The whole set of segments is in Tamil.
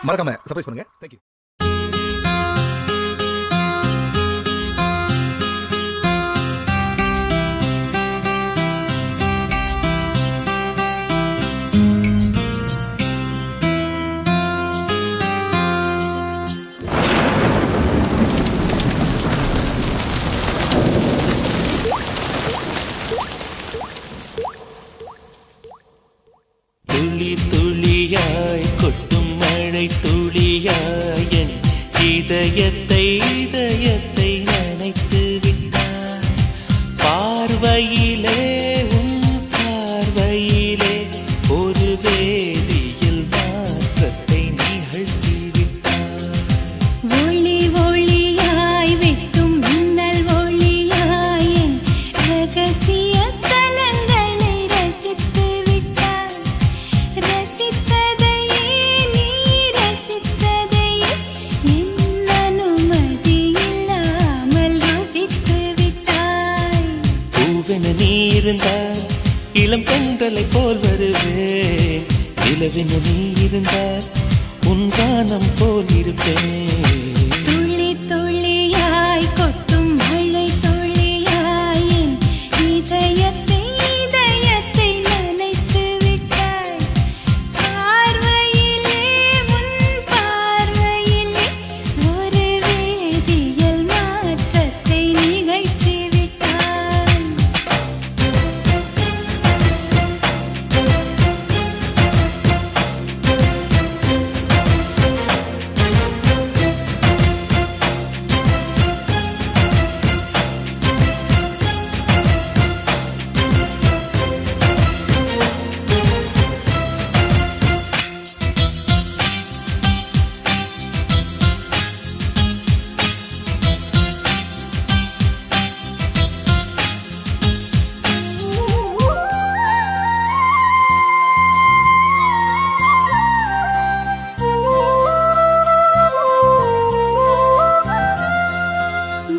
மறக்காம சர்ப்ரைஸ் பண்ணுங்க. தேங்க்யூ. துளி துளியாய் கொட்டும் மழை துளியாய் என் இதயத்தை இதயத்தை நனைத்து விட்டாய். பார்வையிலே உன் பார்வையிலே ஒரு வேதியில் மாற்றத்தை நிகழ்த்தி விட்டாய். ஒளி ஒளியாய் வெட்டும் மின்னல் ஒளியாய் என் ரகசிய ஸ்தலங்களை ரசித்து விட்டாய். ரசித்ததையே நீ ரசித்ததையே என் அனுமதி இல்லாமல் ருசித்து விட்டாய். பூவென நீ இருந்தால் இளம் பெண்களை போல் வருவேன். நிலவென நீ இருந்தால் உன் கானம் போல் இருப்பேன். துளி துளியாய் கொட்டும் மழை துளியாய் என் இதயத்தை இதயத்தை நனைத்து விட்டாய். பார்வையிலே உன் பார்வையிலே ஒரு வேதியியல் மாற்றத்தை நிகழ்த்தி விட்டாய்.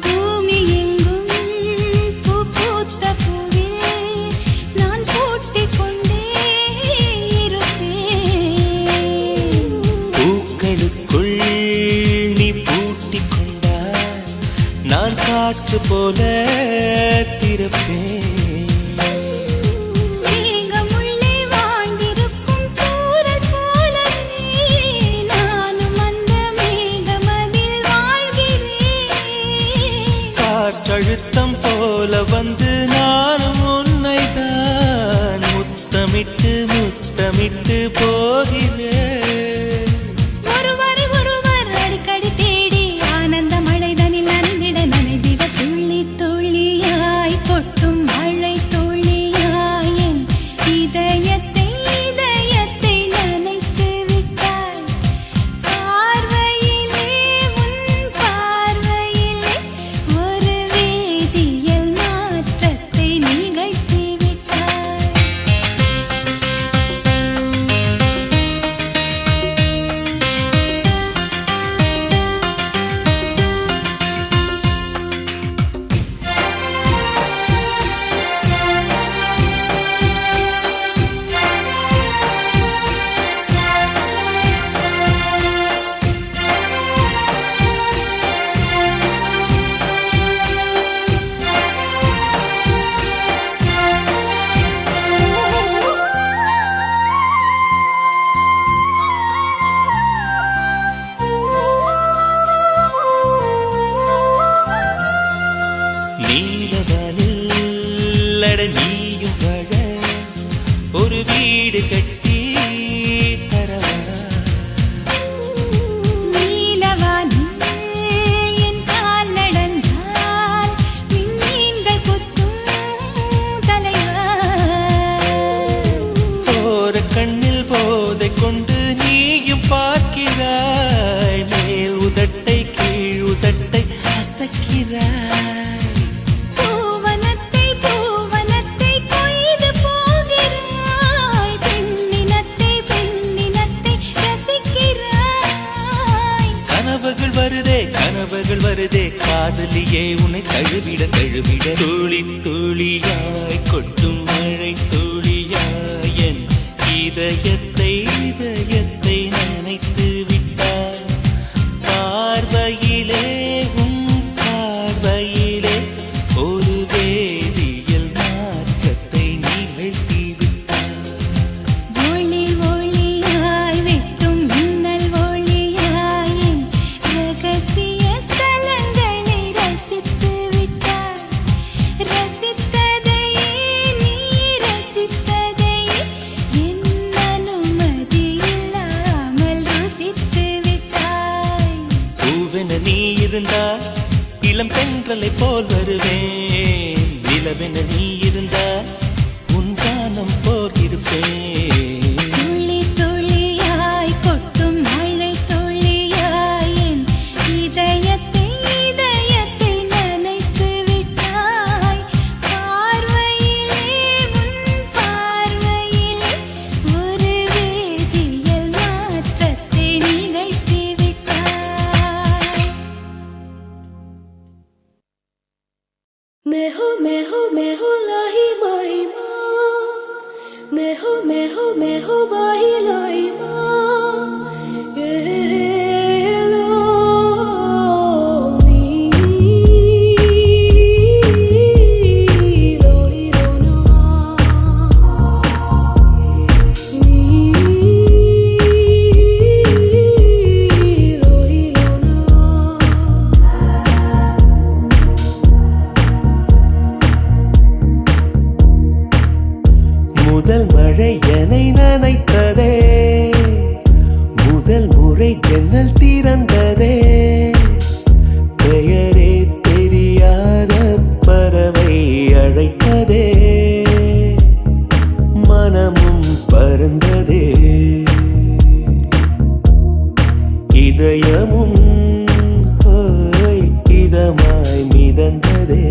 பூமி எங்கும் பூ பூத்த பூவில் நான் பூட்டிக் கொண்டே இருப்பேன். பூக்களுக்குள் நீ பூட்டிக் கொண்டால் நான் காற்று போல திறப்பேன். மேகமுள்ளே வாழ்ந்திருக்கும் தூறல் போலவே நானும் அந்த மேகமதில் வாழ்கிறேன். காற்றழுத்தம் போல வந்து நானும் உன்னைதான் முத்தமிட்டு முத்தமிட்டு போகிறேன். ஒருவரை ஒருவர் அடிக்கடி தேடி ஆனந்த மழைதனில் நனைந்திட நனைந்திட துளி துளியாய் கொட்டும் மழை துளியாய் என் இதயத்தை இதயத்தை நனைத்து விட்டாய். பார்வையிலே உன் பார்வையிலே ஒரு வேதியியல் மாற்றத்தை நிகழ்த்தி விட்டாய். நீலவானில் அட நீயும் வாழ ஒரு வீடு கட்டி தரவா. நீலவானில் என் கால் நடந்தால் விண்மீன்கள் கொத்தும் தலைவா. போற கண்ணில் போதை கொண்டு நீயும் பார்க்கிறாய். மேல் உதட்டை கீழ் உதட்டை அசைக்கிறாய். பூவனத்தை பூவனத்தை கொய்து போகிறாய். பெண்ணினத்தை பெண்ணினத்தை ரசிக்கிறாய். கனவுகள் வருதே காதலியே உன்னை தழுவிட தழுவிட. துளி துளியாய் கொட்டும் மழை துளியாய் என் இதயத்தை இதயத்தை நனைத்து விட்டாய். முதல் மழை என்னை நனைத்ததே, முதல் முறை ஜன்னல் திறந்ததே, பெயரே தெரியாத பறவை அழைத்ததே, மனமும் பறந்ததே, இதயமும் இதமாய் மிதந்ததே.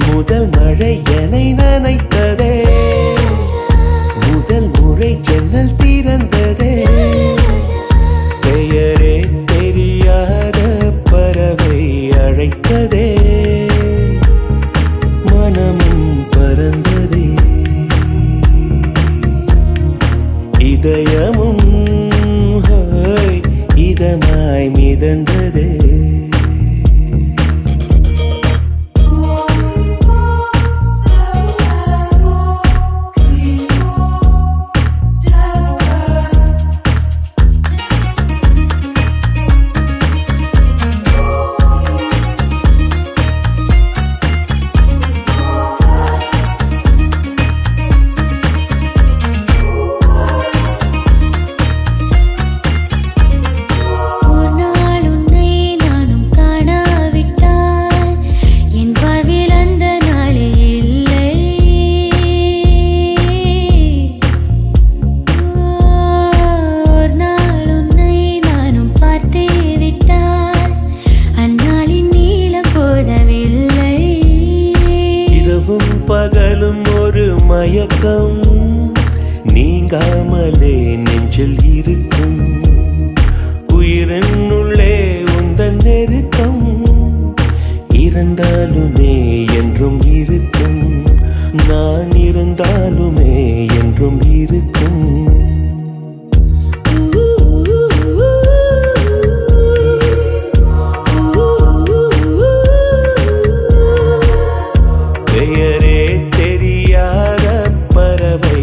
முதல் மழை என்னை நனைத்ததே, முதல் முறை ஜன்னல் திறந்ததே, பெயரே தெரியாத பறவை அழைத்ததே, மனமும் பறந்ததே, இதயமும் இதமாய் மிதந்ததே. பகலும் ஒரு மயக்கம் நீங்காமலே நெஞ்சில் இருக்கும், உயிரின் உள்ளே உந்தன் நெருக்கம் இருந்தாலுமே என்றும் இருக்கும், நான் இருந்தாலுமே என்றும் இருக்கும். பெயரே தெரியாத பறவை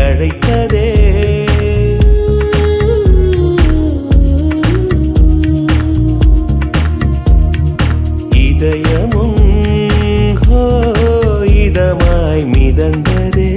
அழைத்ததே, இதயமும் இதமாய் மிதந்ததே.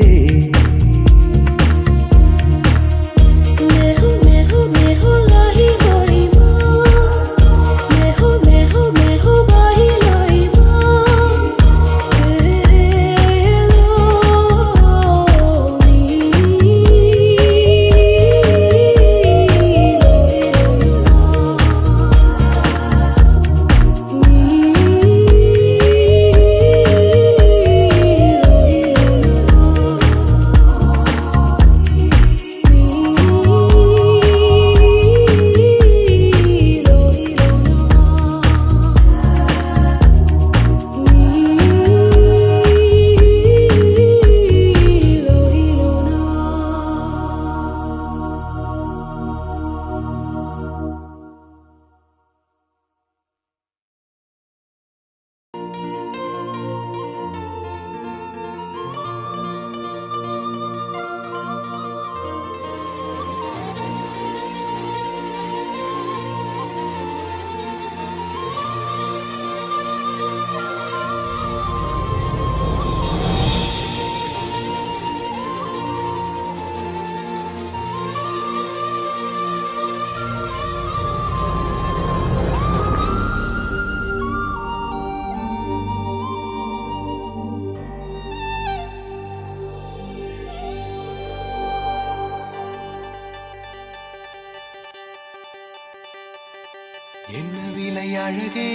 என்ன விலை அழகே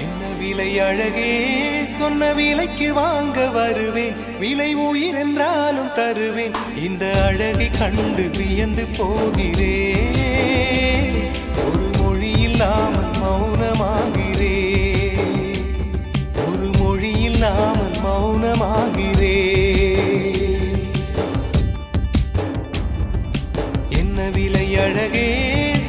என்ன விலை அழகே சொன்ன விலைக்கு வாங்க வருவேன் விலை உயிர் என்றாலும் தருவேன் இந்த அழகை கண்டு வியந்து போகிறேன் ஒரு மொழி இல்லாமல் மௌனமாகிறேன் ஒரு மொழி இல்லாமல் மௌனமாகிறேன் என்ன விலை அழகே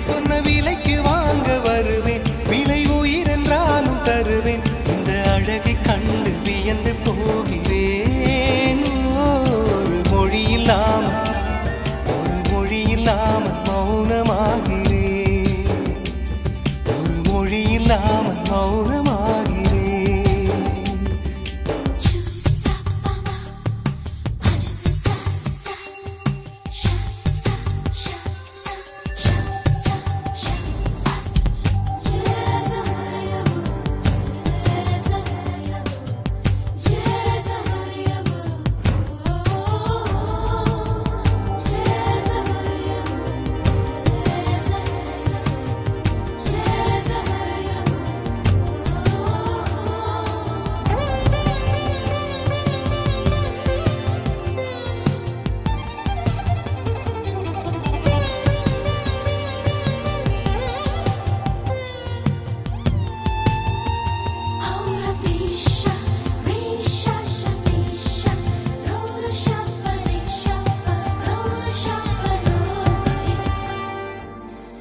சொன்ன விலைக்கு வாங்க வருவேன் விலை உயிர் என்றாலும் தருவேன் இந்த அழகை கண்டு வியந்து போகிறேன் ஒரு மொழி இல்லாமல் மௌனமாகிறேன் ஒரு மொழி இல்லாமல் மௌனமாகிறேன்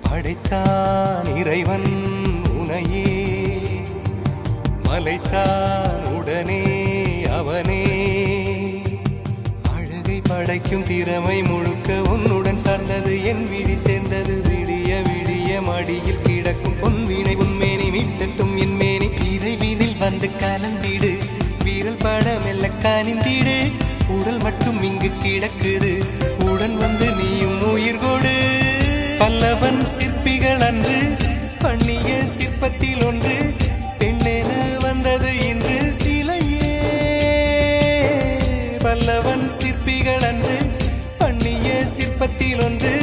படைத்தான் இறைவன் உனையே மலைத்தான் உடனே அவனே அழகை படைக்கும் திறமை முழுக்க உன்னுடன் சார்ந்தது என் விழி சேர்ந்தது விடிய விடிய மடியில் கிடக்கும் பொன்வினை உன்மேனி மீட்டட்டும் என் மேனி இறைவினில் வந்து கலந்திடு வீரல் பட மெல்ல காணிந்திடு உடல் மட்டும் இங்கு கிடக்குது உடன் வந்து நீயும் உயிர் கொடு பல்லவன் சிற்பிகள் அன்று பண்ணிய சிற்பத்தில் ஒன்று பெண்ணென வந்தது இன்று சிலையே பல்லவன் சிற்பிகள் அன்று பண்ணிய சிற்பத்தில் ஒன்று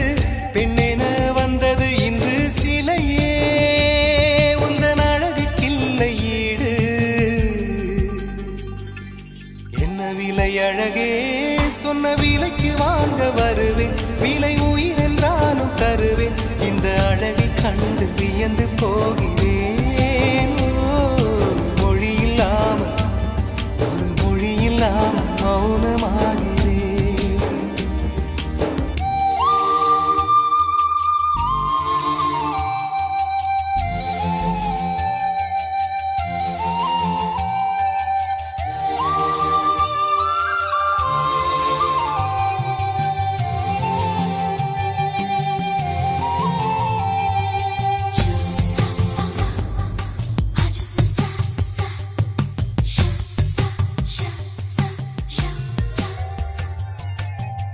பெண்ணென வந்தது இன்று சிலையே உந்தன் அழகுக்கில்லை ஈடு என்ன விலை அழகே சொன்ன விலைக்கு வாங்க வருவேன் விலை உயிர் என்றாலும் தருவேன் இந்த அழகை கண்டு வியந்து போகிறேன் ஒரு மொழி இல்லாமல் மௌனமாகிறேன்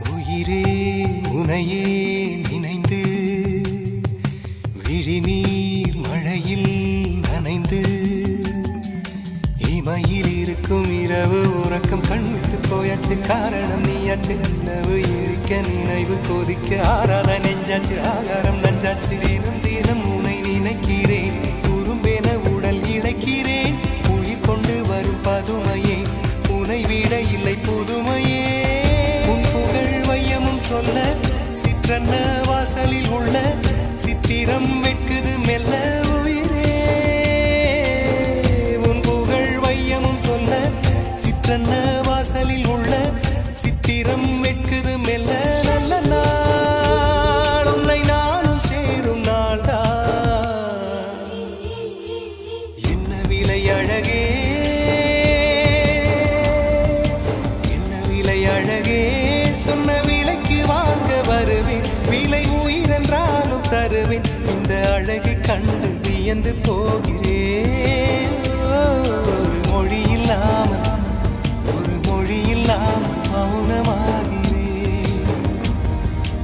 உயிரே உனையே நினைந்து விழிநீர் மழையில் நனைந்து இமையில் இருக்கும் இரவு உறக்கம் கண்விட்டு போயாச்சு காரணம் நீயாச்சு நிலவு எரிக்க நினைவு கொதிக்க ஆறாத நெஞ்சாச்சு ஆகாரம் நஞ்சாச்சு தினம் தினம் உனை நினைக்கிறேன் குறும்பென உடல் இழைக்கிறேன் உயிர் கொண்டு வரும் பதுமையே உனை விட இல்லை புதுமையே சொல்ல சிற்றன்ன வாசலில் உள்ள சித்திரம் வெட்குது மெல்ல உயிரே உன் புகழ் வையமும் சொல்ல சிற்றன்ன வாசலில் உள்ள சித்திரம் வெட்குது மெல்ல நல்ல நாள் உன்னை நானும் சேரும் நாள்தான் என்ன விலை அழகே என்ன விலை அழகே சொன்ன வருவேன் விலை உயிர் என்றாலும் தருவேன் இந்த அழகை கண்டு வியந்து போகிறேன் ஒரு மொழி இல்லாமல் மௌனமாகிறேன்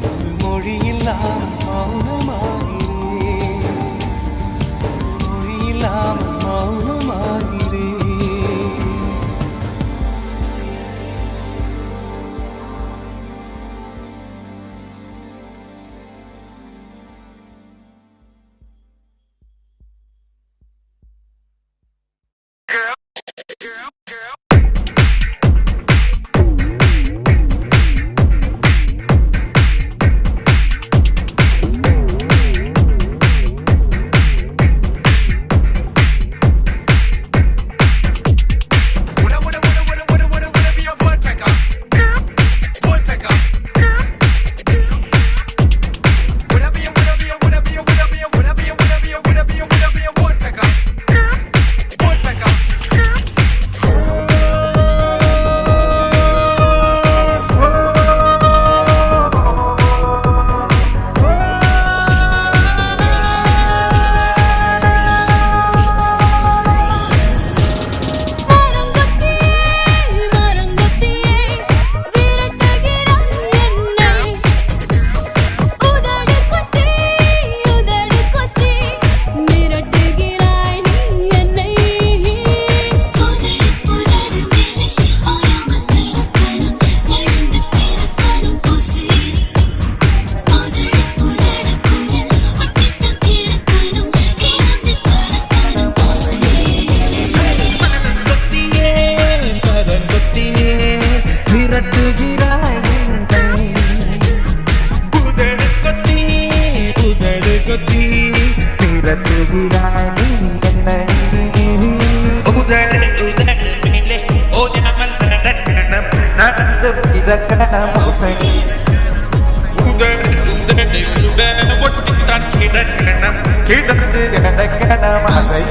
ஒரு மொழி இல்லாமல் மௌனமாகிறேன் ஒரு மொழி இல்லாமல் மௌனமாகிறேன் பிறக்கண மோசை ஒட்டித்தான் கிடக்கணம் கிடந்து கிடக்கண மசை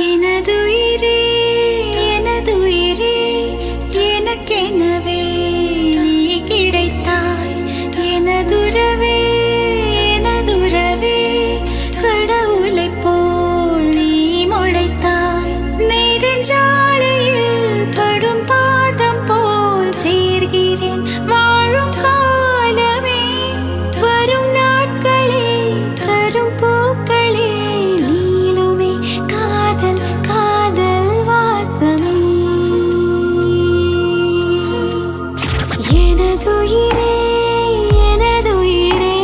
எனதுயிரே எனதுயிரே எனக்கெனவே நீ கிடைத்தாய் எனதுறவே எனதுறவே கடவுளைப் போல் நீ முளைத்தாய் நெடுஞ்சாலையில் படும் பாதம் போல் சேர்கிறேன் வாழும் காலமே வரும் நாட்களே தரும் பூக்களே நீளுமே காதல் காதல் வாசமே எனதுயிரே எனதுயிரே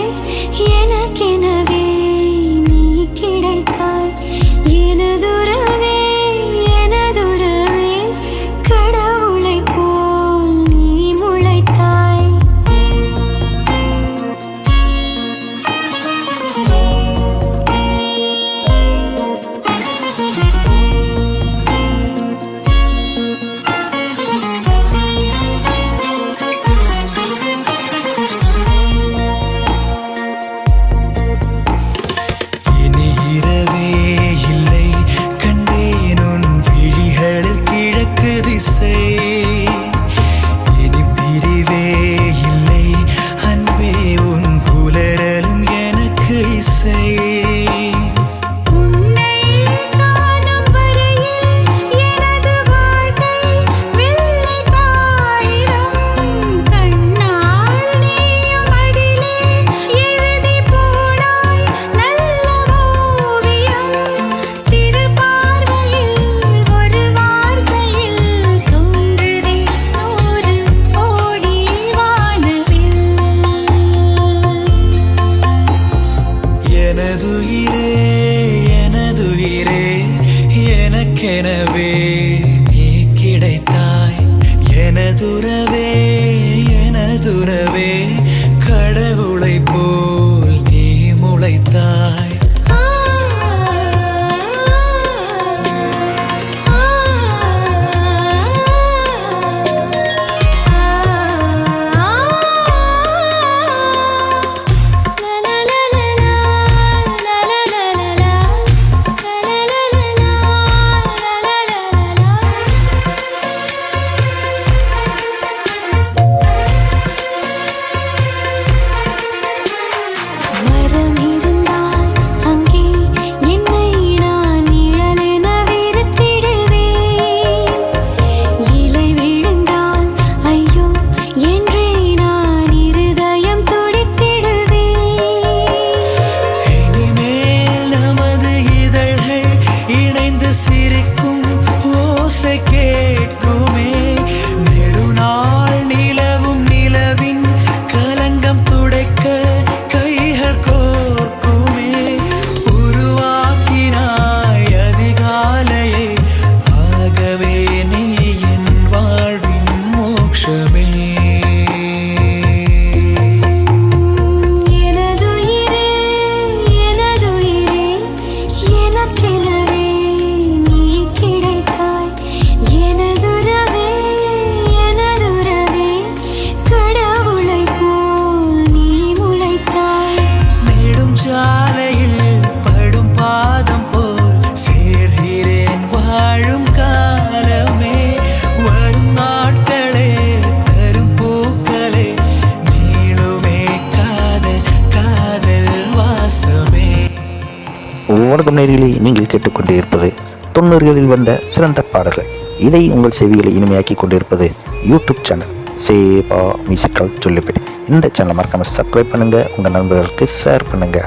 வணக்கம் நேயர்களே, நீங்கள் கேட்டுக்கொண்டே இருப்பது 90களில் வந்த சிறந்த பாடல்கள். இதை உங்கள் செவிகளை இனிமையாக்கி கொண்டிருப்பது யூடியூப் சேனல் சேபா மியூசிக்கல் சொல்லிப்படி. இந்த சேனலை மறக்காம சப்ஸ்கிரைப் பண்ணுங்க, உங்க நண்பர்களுக்கு ஷேர் பண்ணுங்க.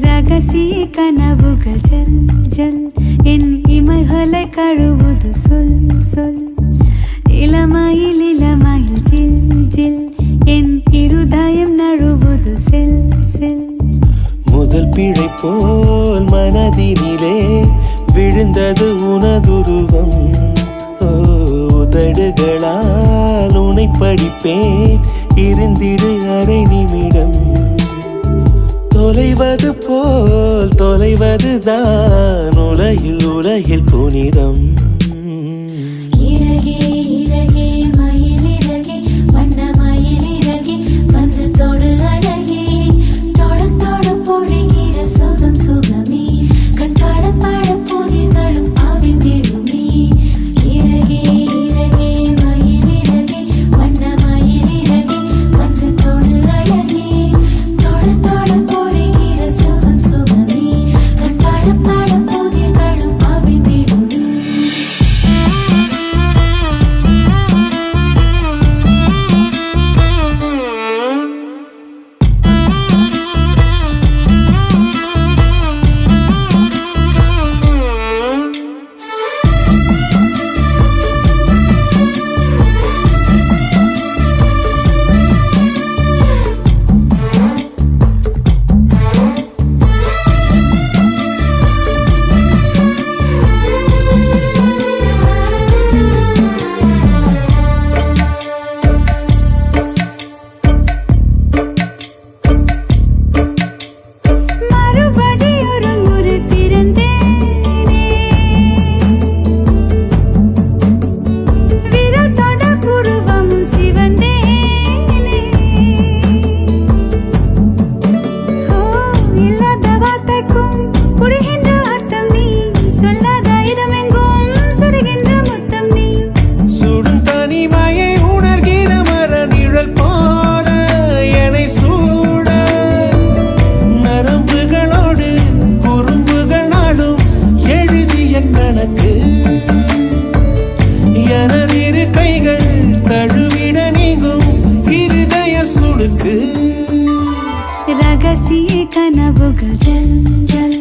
ரகசிய கனவுகள் ஜல் ஜல் என் இமைகளை கழுவுது சொல் சொல். இளமையில் இளமையில் ஜில் ஜில் என் இருதயம் நழுவுது செல் செல். முதல் பிழை போல் மனதினிலே விழுந்தது உனதுருவம். உதடுகளால் உனை படிப்பேன், இருந்திடு அரை நிமிடம். தொலைவது போல் தொலைவதுதான் உலகில் உலகில் புனிதம். இறகே இறகே மயில் இறகே வண்ண மயில் இறகே வந்து தொடு அழகே. தொட தொட பொழிகிற சுகம் சுகமே, கண் பட பட புதிர்களும் அவிழ்ந்திடுமே. இறகே இறகே மயில் இறகே வண்ண மயில் இறகே வந்து தொடு அழகே. தொட தொட பொழிகிற சுகம் சுகமே, கண் பட பட புதிர்களும் அவிழ்ந்திடுமே. ரகசிய கனவுகள் ஜல் ஜல்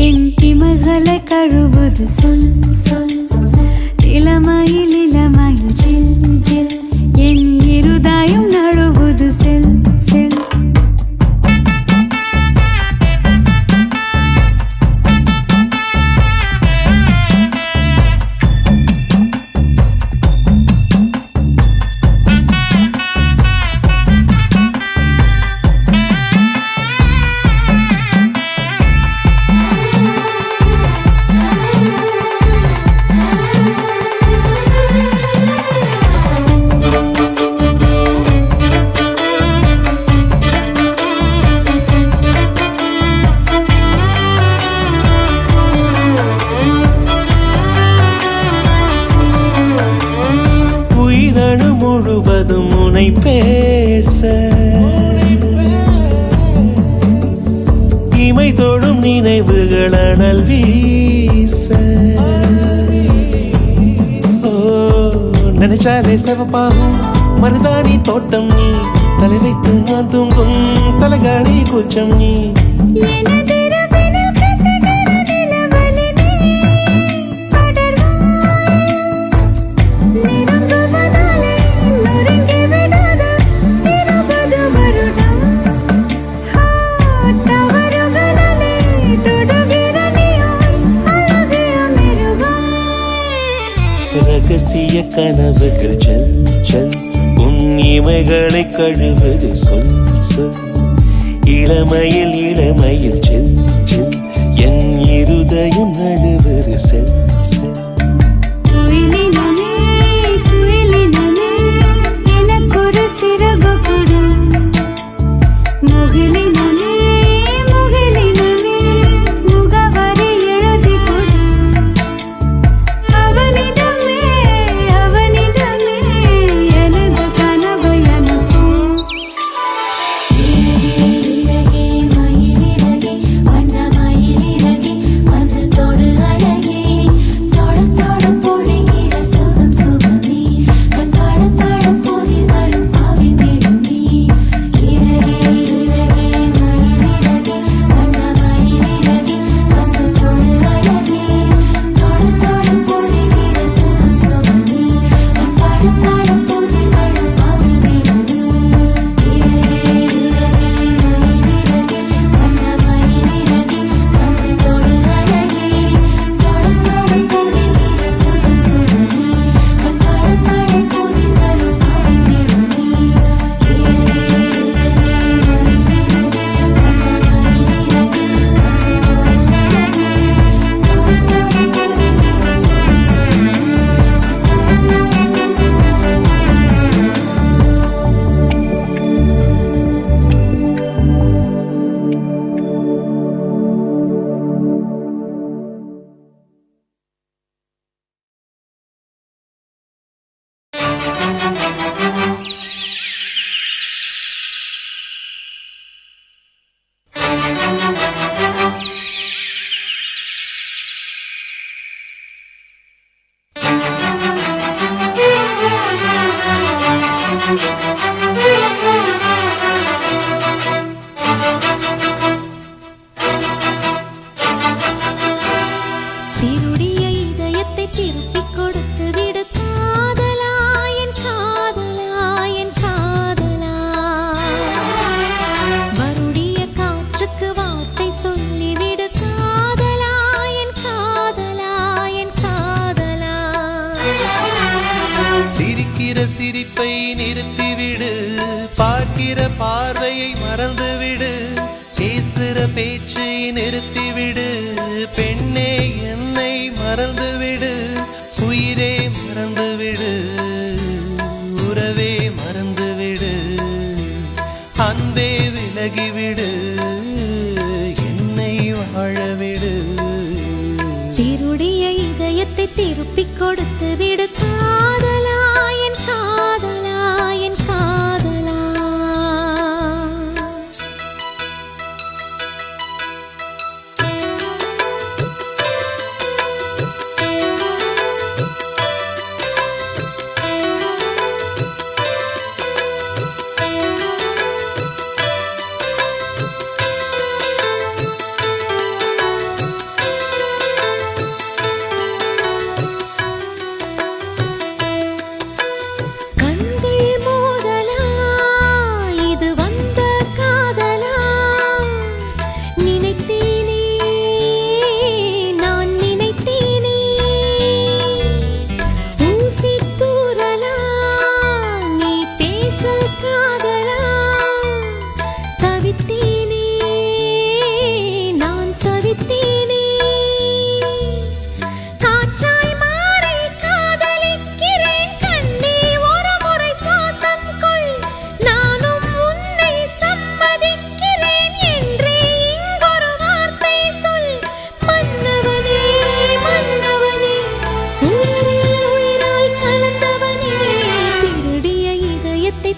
என் இமைகளை கழுவுது சொல் சொல். இளமையில் இளமையில் ஜில் ஜில் என் இருதயம் நழுவுது செல் செல். முழுவதும் உனை பேச இமை தொடும் நினைவுகள் அனல் வீச. நினைச்சாலே செவப்பாகும் மருதாணி தோட்டம் நீ, தலை வைத்து நான் தூங்கும் தலகாணி கூச்சம் நீ. ரகசிய கனவுகள் ஜல் ஜல் உன் இமைகளை கழுவது சொல் சொல். இளமையில் இளமையில் ஜல் ஜல் என் இருதயம் நழுவது செல் செல். குயிலினமே குயிலினமே எனக்கொரு சிறகு கொடு. முகிலினமே முகிலினமே முகவரி எழுதி கொடு. அவனிடமே அவனிடமே எனது கனவை அனுப்பு. இறகே மயிலிறகே வண்ண மயிலிறகே வந்து தொடு அழகே. தொட தொட பொழிகிற சுகம் சுகமே கண் பட பட பொறிகளும் அவிழ்ந்திடுமே. இறகே இறகே மயிலிறகே வண்ண மயிலிறகே வந்து தொடு அழகே. தொட தொட பொழிகிற சுகம் சுகமே கண் பட பட பொறிகளும் அவிழ்ந்திடுமே. இறகே இறகே மயிலிறகே வண்ண மயிலிறகே வந்து தொடு அழகே. தொட தொட பொழிகிற சுகம் சுகமே கண் பட பட பொறிகளும் அவிழ்ந்திடுமே. இறகே இறகே மயிலிறகே வண்ண மயிலிறகே வந்து தொடு அழகே. தொட தொட பொழிகிற சுகம் திருடிய இதயத்தை திருப்பிக் கொடுத்து விடு காதலா என் காதலா என் காதலா. வருடிய காற்றுக்கு வார்த்தை சொல்லிவிடு காதலா என் காதலா என் காதலா. சிரிக்கிற சிரிப்பை நிறுத்திவிடு, பார்க்கிற பார்வையை மறந்துவிடு, பேசுற பேச்சை நிறுத்திவிடு, பெண்ணே என்னை மறந்துவிடு, உயிரே மறந்துவிடு, உறவே மறந்துவிடு, அன்பே விலகிவிடு, என்னை வாழவிடு. திருடிய இதயத்தை திருப்பிக் கொடுத்து விடு காதலா என் காதலா என் காதலா.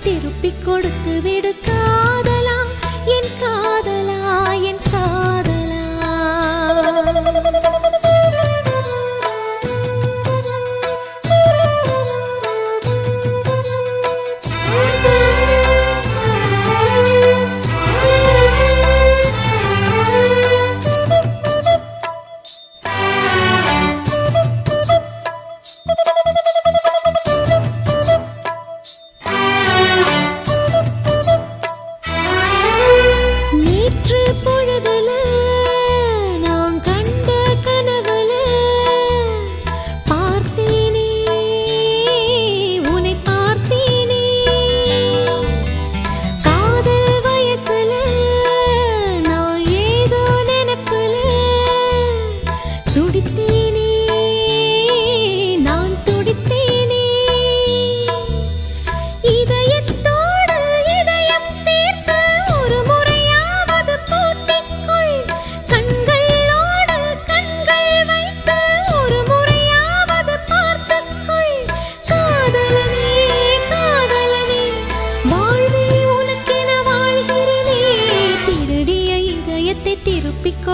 திருப்பிக் கொடுத்து விடு காதலா என் காதலா என் காதலா. நேற்று பொழுது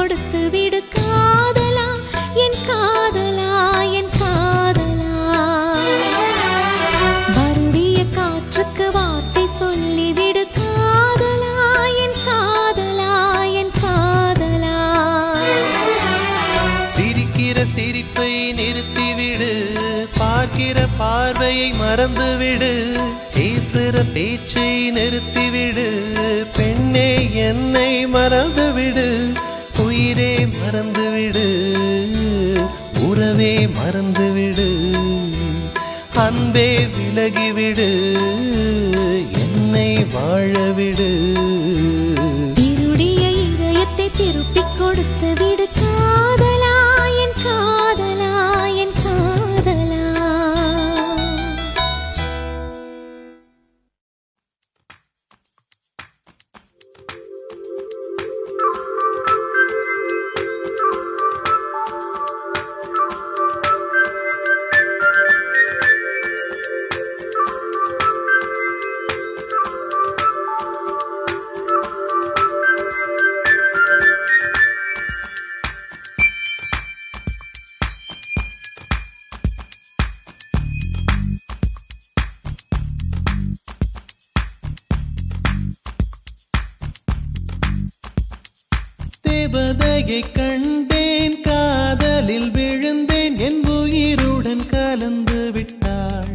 கொடுத்து விடு காதலா என் காதலா என் காதலா வருடிய காற்றுக்கு வார்த்தை சொல்லிவிடு காதலா என் காதலா என் காதலா சிரிக்கிற சிரிப்பை நிறுத்திவிடு பார்க்கிற பார்வையை மறந்துவிடு பேசுற பேச்சை நிறுத்திவிடு பெண்ணே என்னை மறந்துவிடு உயிரே மறந்துவிடு உறவே மறந்துவிடு அன்பே விலகிவிடு என்னை வாழவிடு இருடிய இதயத்தை திருப்பிக் கொடுத்து விடு காதலா என் காதலா என் காதலா தேவதையை கண்டேன் காதலில் விழுந்தேன் என் உயிருடன் கலந்து விட்டாள்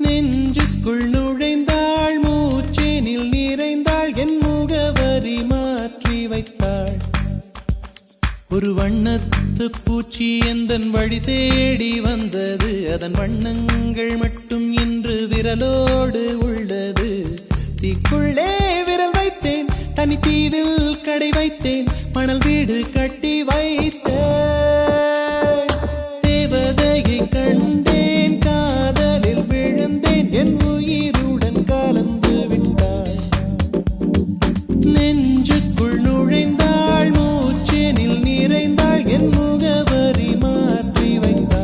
நெஞ்சுக்குள் நுழைந்தாள் மூச்சேனில் நிறைந்தாள் என் முகவரி மாற்றி வைத்தாள் ஒரு வண்ணத்து பூச்சி எந்தன் வழி தேடி வந்தது அதன் வண்ணங்கள் மட்டும் இன்று விரலோடு உள்ளது தீக்குள்ளே விரல் வைத்தேன் தனி தீவில் கடை வைத்தேன் மணல் வீடு கட்டி வைத்தேன் தேவதையை கண்டேன் காதலில் விழுந்தேன் என் உயிருடன் கலந்து விட்டாள் நெஞ்சுக்குள் நுழைந்தாள் மூச்சேனில் நிறைந்தாள் என் முகவரி மாற்றி வைத்தாள்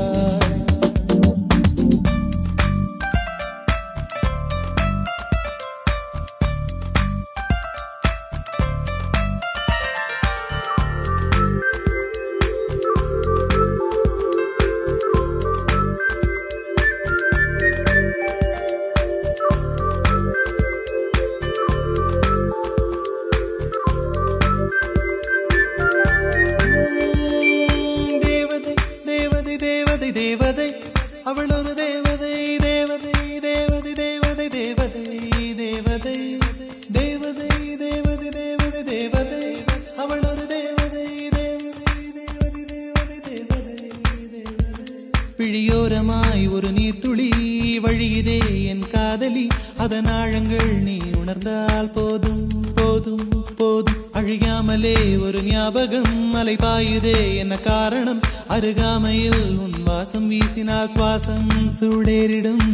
தேவதை அவள் ஒரு தேவதை தேவதை தேவதை தேவதை தேவதை தேவதை தேவதை தேவதை தேவதை தேவதை அவள் ஒரு தேவதை தேவதை தேவதை தேவதை தேவதை பிழியோரமாய் ஒரு நீர்த்துளி வழியுதே என் காதலி அதன் ஆழங்கள் நீ உணர்ந்தால் போதும் போதும் போதும் அழியாமலே ஒரு ஞாபகம் அலை பாயுதே என்ன காரணம் அருகாமையில் உன் வாசம் வீசினால் சுவாசம் சூடேறிடும்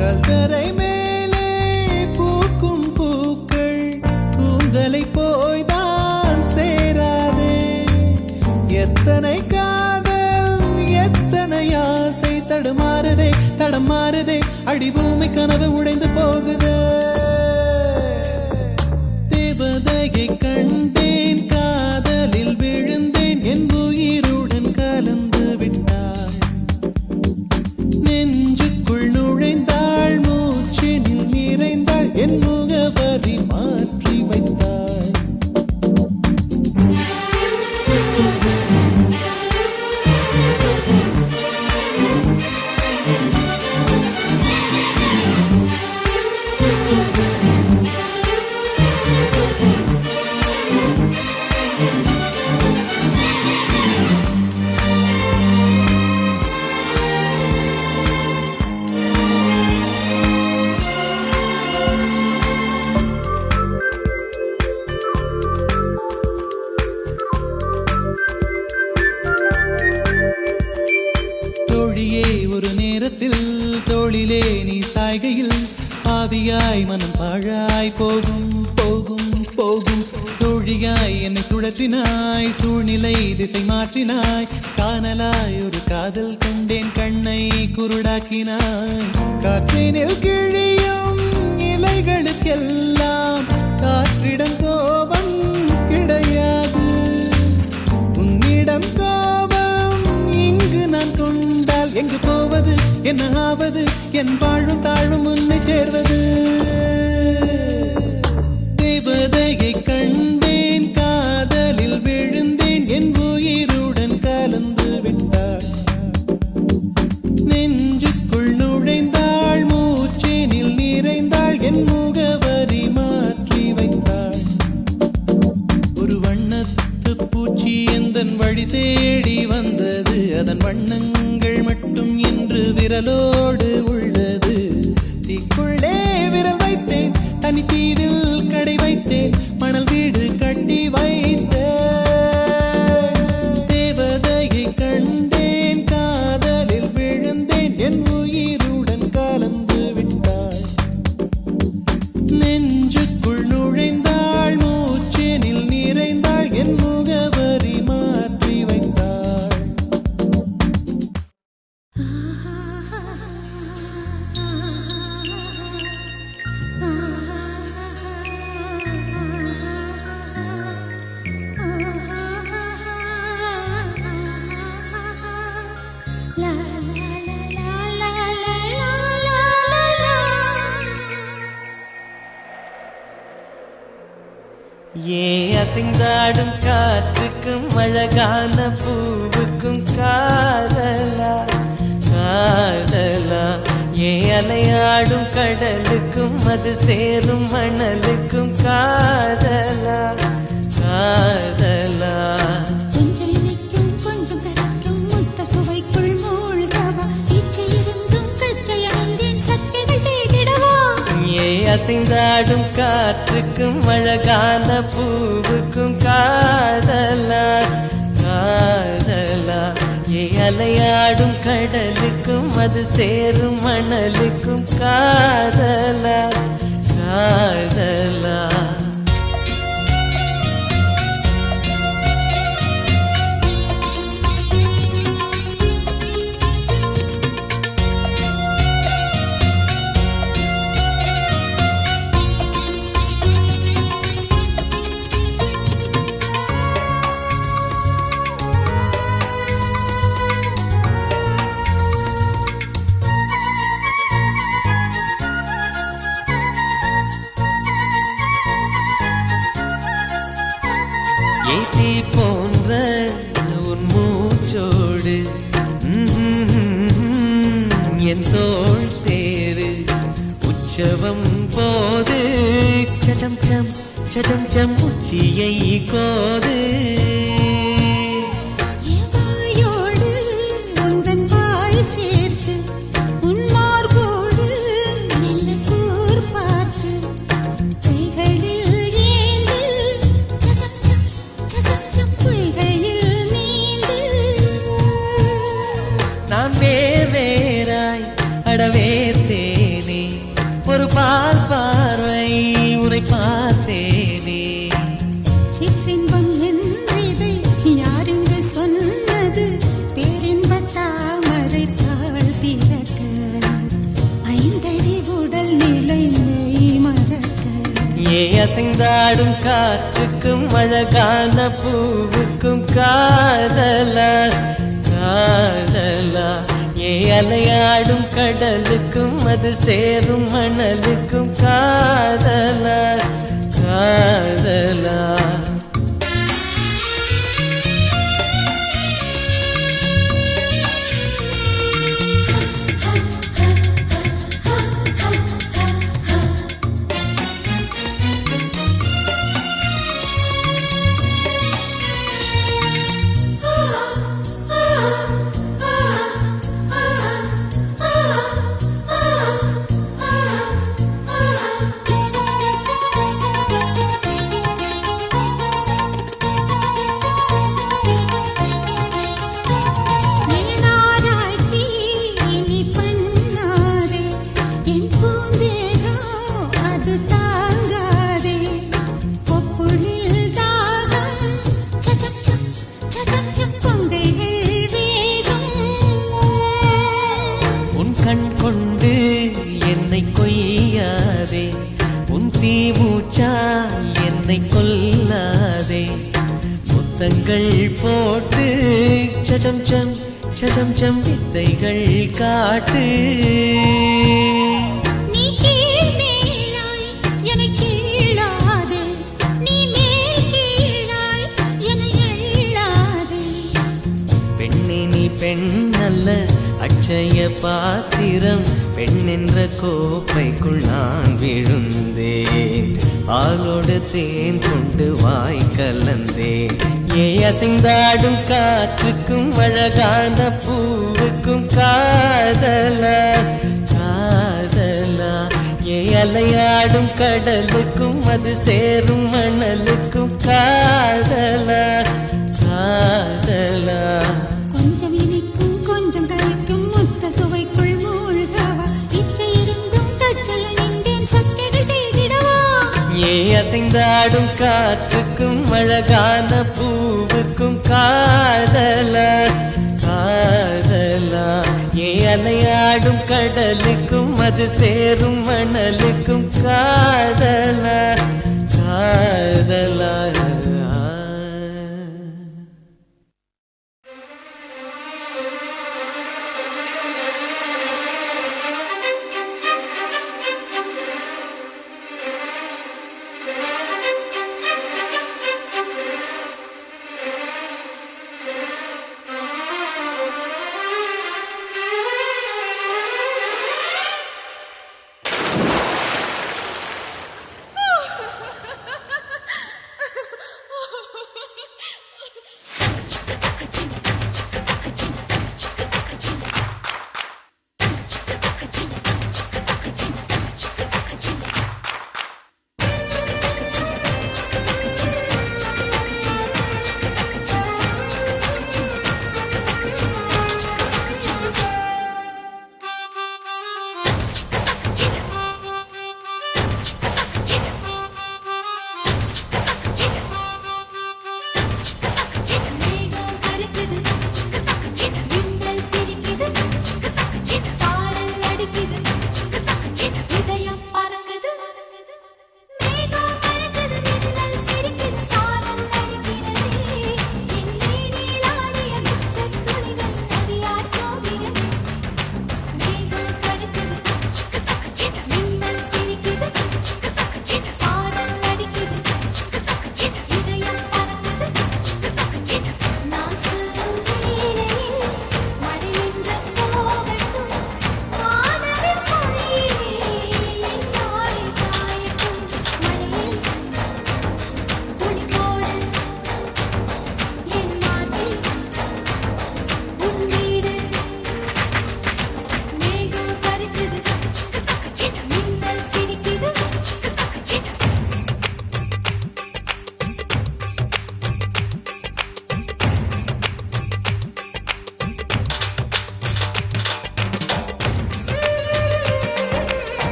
கல்வரை மேலே பூக்கும் பூக்கள் கூந்தலை போய்தான் சேராதே எத்தனை காதல் எத்தனை ஆசை தடுமாறுதே தடமாறுதே அடிபூமி கனவு உடைந்து போகுதே தேவதையை கண்டேன் காதலில் விழுந்தேன் என் உயிருடன் கலந்து விட்டாள் நெஞ்சுக்குள் நுழைந்தாள் மூச்சினில் நிறைந்தாள் என் முகவரி மாற்றி வைத்தாள் தோளிலே நீ சாய்கையில் ஆவியாய் மனம் பாழாய் போகும் போகும் போகும் சோழியாய் என்னை சுழற்றினாய் சூழ்நிலை திசை மாற்றினாய் காணலாய் ஒரு காதல் கொண்டேன் கண்ணை குருடாக்கினாய் காற்றினில் கிழியும் இலைகளுக்கெல்லாம் காற்றிடம் கோபம் கிடையாது மடியில் கடை வைத்தேன் மணல் வீடு கட்டி வைத்தேன் தேவதையை கண்டேன் காதலில் விழுந்தேன் என் உயிருடன் கலந்து விட்டாள் நெஞ்சுக்குள் நுழைந்தாள் மூச்சேனில் நிறைந்தாள் என் முகவரி மாற்றி வைத்தாள் அசைந்தாடும் காற்றுக்கும் அழகான பூவுக்கும் காதலா காதலா அலையாடும் கடலுக்கும் அது சேரும் மணலுக்கும் காதலா காதலா கொஞ்சம் இனிக்கும் கொஞ்சம் கரைக்கும் முட்ட சுவைக்குள் மூழ்கவா இச்சை இருந்தும் சச்சை அடைந்தேன் சச்சைகள் செய்திடவா அசைந்தாடும் காற்றுக்கும் அழகான பூவுக்கும் காதலா காதலா அலையாடும் கடலுக்கும் அது சேரும் மணலுக்கும் காதலா காதலா ஏத்தி போன்ற உன் மூச்சோடு என் தோள் சேரு உற்சவம் போது சடம் சம் சடம் சம் உச்சியை கோது வாயோடு உந்தன் வாய் சேர்த்து உன் மார்போடு மெல்ல கூர் பார்த்து கைகளில் ஏந்து பொய்கையில் நீந்து நான் வேறாய் அடவேத்தேனே ஒரு பால் பார்வை உரை பார்த்தேனே சிற்றின்பம் என்றதை யாரென்று சொன்னது பேரின்ப தாமரை தாழ் திறக்க ஐந்தடி உடல் நிலை மெய் மறக்க அசைந்தாடும் காற்றுக்கும் அழகான பூவுக்கும் காதலா காதலா அலையாடும் கடலுக்கும் அது சேரும் மணலுக்கும் காதலா காதலா நீனாராய்ச்சி இனி பண்ணாதே என் பூந்தேகம் அது தாங்காதே கொப்புளில் தாகம் சச்சம் பொங்கைகள் வேகம் உன் கண் கொண்டு என்னை கொய்யாதே உன் தீமூச்சா என்னை கொல்லாதே முத்தங்கள் போட்டு சடம் சம் சடம் சம் வித்தைகள் காட்டு நீ கீழ் மேலாய் என்னை கீழாதே நீ மேல் கீழாய் என்னை எள்ளாதே பெண்ணே நீ பெண் அல்ல அட்சய பாத்திரம் பெண் என்ற கோப்பைக்குள் நான் விழுந்தேன் ஆளோடு தேன் கொண்டு வாய் கலந்தேன் அசைந்தாடும் காற்றுக்கும் அழகான பூவுக்கும் காதலா காதலா அலையாடும் கடலுக்கும் அது சேரும் மணலுக்கும் காதலா காதலா கொஞ்சம் இனிக்கும் கொஞ்சம் கரைக்கும் முத்த சுவைக்குள் மூழ்கவா இச்சை இருந்தும் கச்சை அணிந்தேன் சச்சைகள் செய்திடவா ஏ அசைந்தாடும் காற்றுக்கும் அழகான பூவுக்கும் காதலா காதலா ஏ அலையாடும் கடலுக்கும் அது சேரும் மணலுக்கும் காதலா காதலா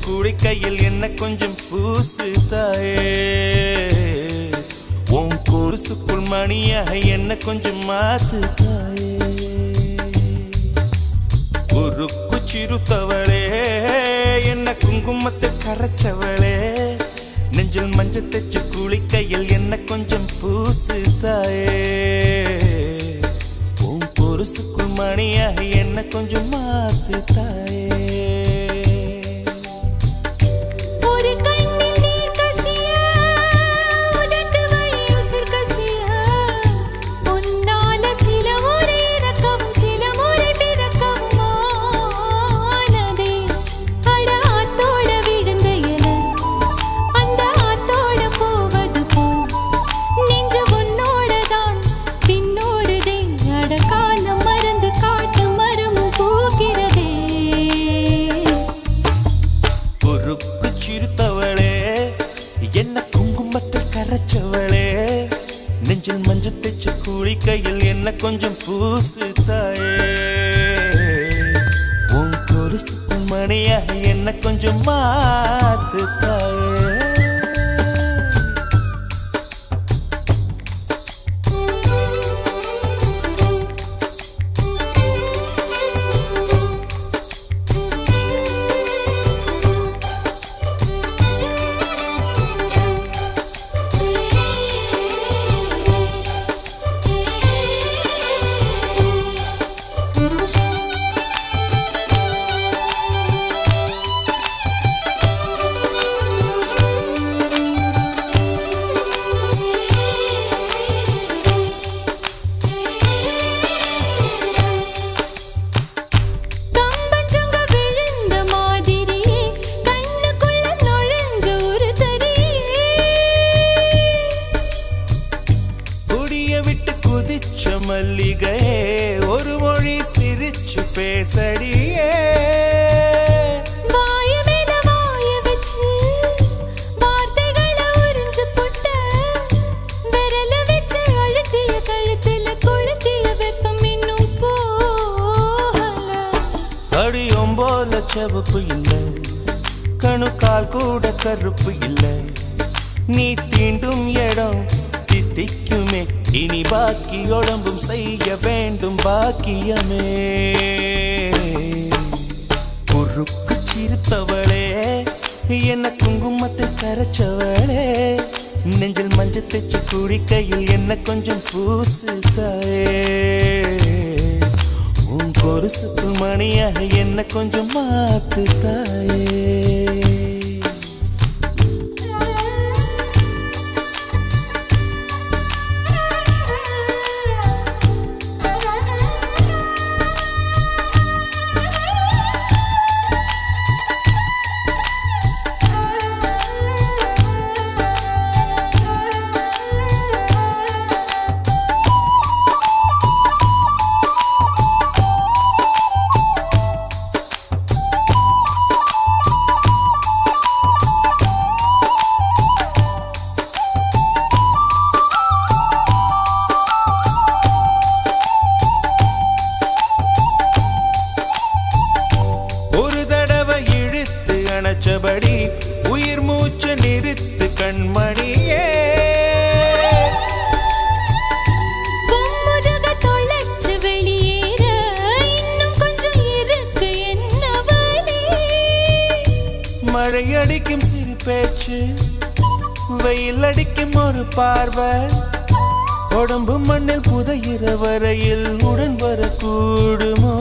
குளிக்கையில் என்ன கொஞ்சம் பூசு தாயே உன் கொலுசுக்குள் மணியாக என்ன கொஞ்சம் மாத்து தாயே உருக்கு சிறுத்தவளே என்ன குங்குமத்தை கரைச்சவளே நெஞ்சில் மஞ்சள் தைச்சு குளிக்கையில் என்ன கொஞ்சம் பூசு தாயே உன் கொலுசுக்குள் மணியாக என்ன கொஞ்சம் மாத்து தாயே நெஞ்சில் மஞ்சள் தைச்சு குளிக்கையில் என்ன கொஞ்சம் பூசு தாயே உன் கொலுசுக்கு மணியாக என்ன கொஞ்சம் மாத்து தாயே மல்லிகை ஒரு மொழி சிரிச்சு பேசடியே வாய மேல வாய வச்சு வார்த்தைகளை உறிஞ்சு புட்ட விரல வச்சு அழுத்திய கழுத்துல கொளுத்திய வெப்பம் இன்னும் போகல அடியும் போல செவப்பு இல்லை கணுக்கால் கூட கருப்பு இல்லை நீ தீண்டும் இடம் தித்திக்குமே இனி பாக்கி உடம்பும் செய்ய வேண்டும் பாக்கியமே குறுக்கு சிரித்தவளே என்ன குங்குமத்தை கரைச்சவளே நெஞ்சில் மஞ்சள் தைச்சு குடிக்கையில் என்ன கொஞ்சம் பூசு தாயே உன் கொலுசுக்கு மணியாக என்ன கொஞ்சம் மாத்து தாயே அணைச்சபடி உயிர் மூச்சு நிறுத்து கண்மணியே கும்முருக தொலைச்சு வெளியேற இன்னும் கொஞ்சம் இருக்கு என்ன வழி மழை அடிக்கும் சிறு பேச்சு வெயில் அடிக்கும் ஒரு பார்வை உடம்பு மண்ணில் புதையிற வரையில் உடன் வரக்கூடுமோ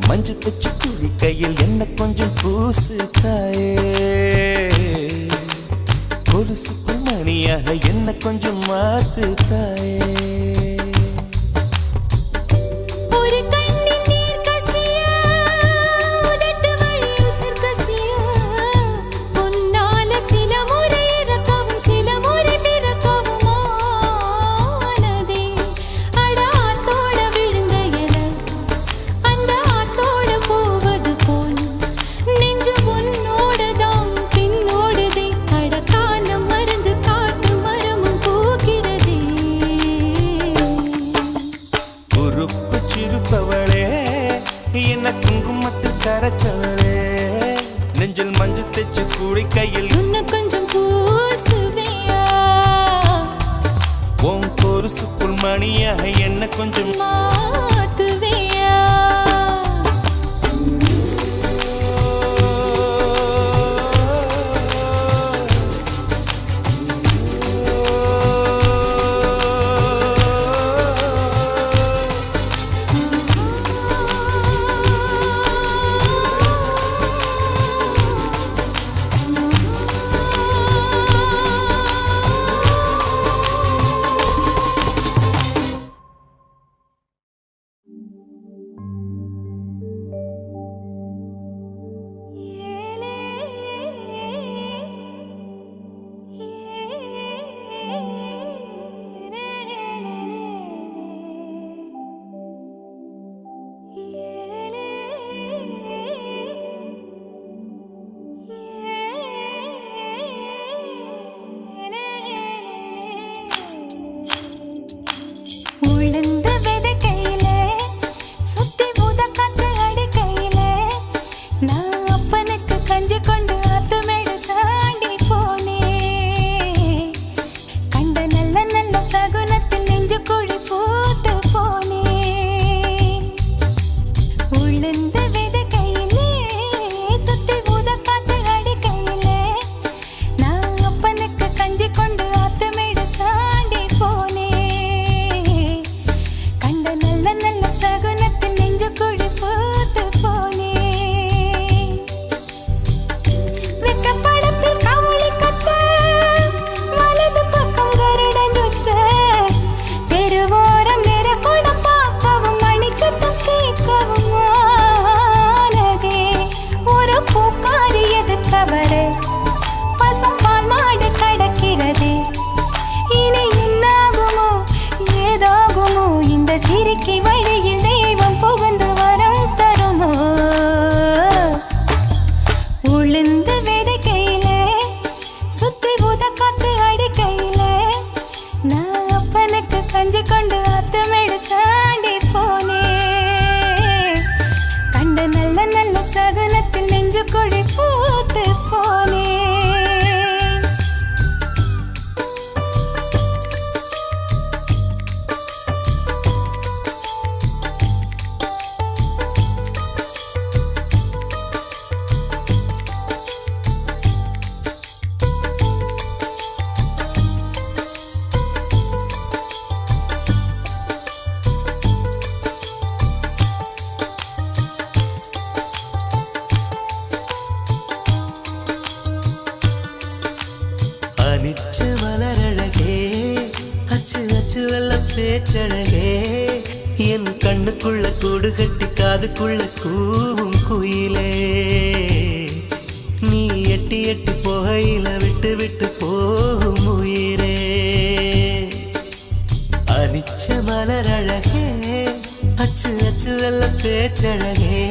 மஞ்சு தச்சு குளிக்கையில் என்ன கொஞ்சம் பூசு தாயே கொலுசுக்குள் மணியாக என்ன கொஞ்சம் மாத்து தாயே கொலுசுக்குள் மணியாக என்ன கொஞ்சம் மாத்துவியா பேச்சழகே என் கண்ணுக்குள்ள கூடு கட்டி காதுக்குள்ள கூவும் குயிலே நீ எட்டி எட்டி போகையில விட்டு விட்டு போகும் உயிரே அனிச்ச மலரழகே அச்சு அச்சு வெள்ள பேச்சழகே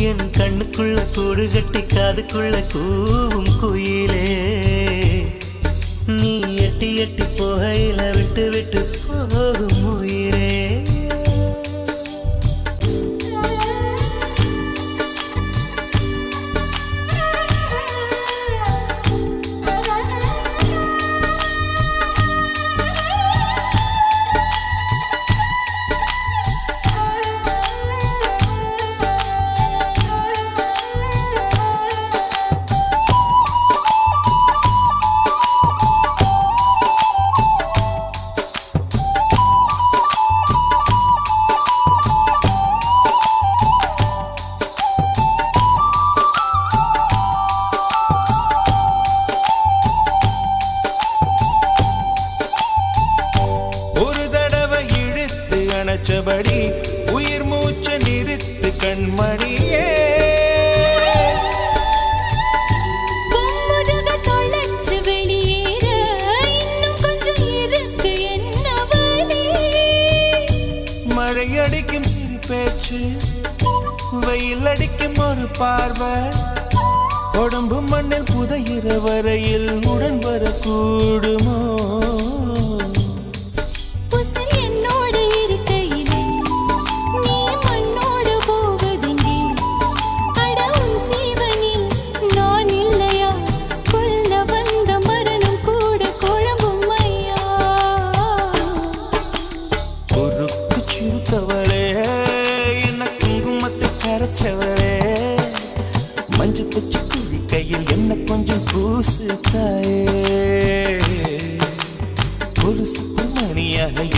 என் கண்ணுக்குள்ள கூடு கட்டி காதுக்குள்ள கூவும் குயிலே நீ எட்டி எட்டி போகையில விட்டு விட்டு போகும் உயிரே நினைச்சபடி உயிர் மூச்சு நிறுத்து கண்மணியே தொலைச்சு வெளியேற இன்னும் கொஞ்சம் இருக்கு என்னவனே மழை அடிக்கும் சிறு பேச்சு வெயில் அடிக்கும் ஒரு பார்வை உடம்பு மண்ணில் புதையிற வரையில் உடன் வரக்கூடுமோ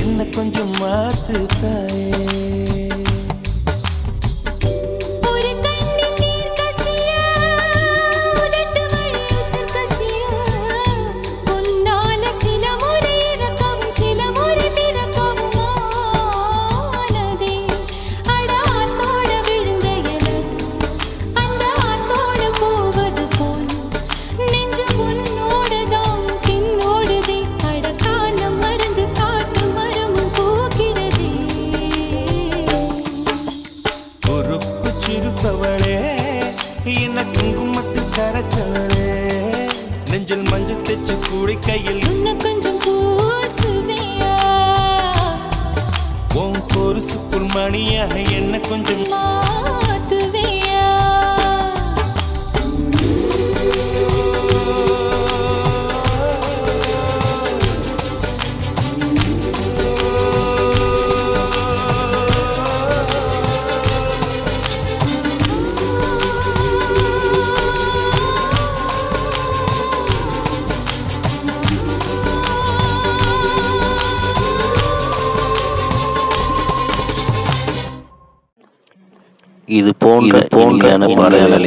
என்ன கொஞ்சம் மாத்து தாயே. என்ன குங்குமத்து கரைச்சவளே நெஞ்சில் மஞ்சள் தைச்சு கூடி கையில் இன்னும் கொஞ்சம் பூசுவியா உன் பொருசுக்குள் மணியாக என்ன கொஞ்சம் மாத்துவியா இது போன்ற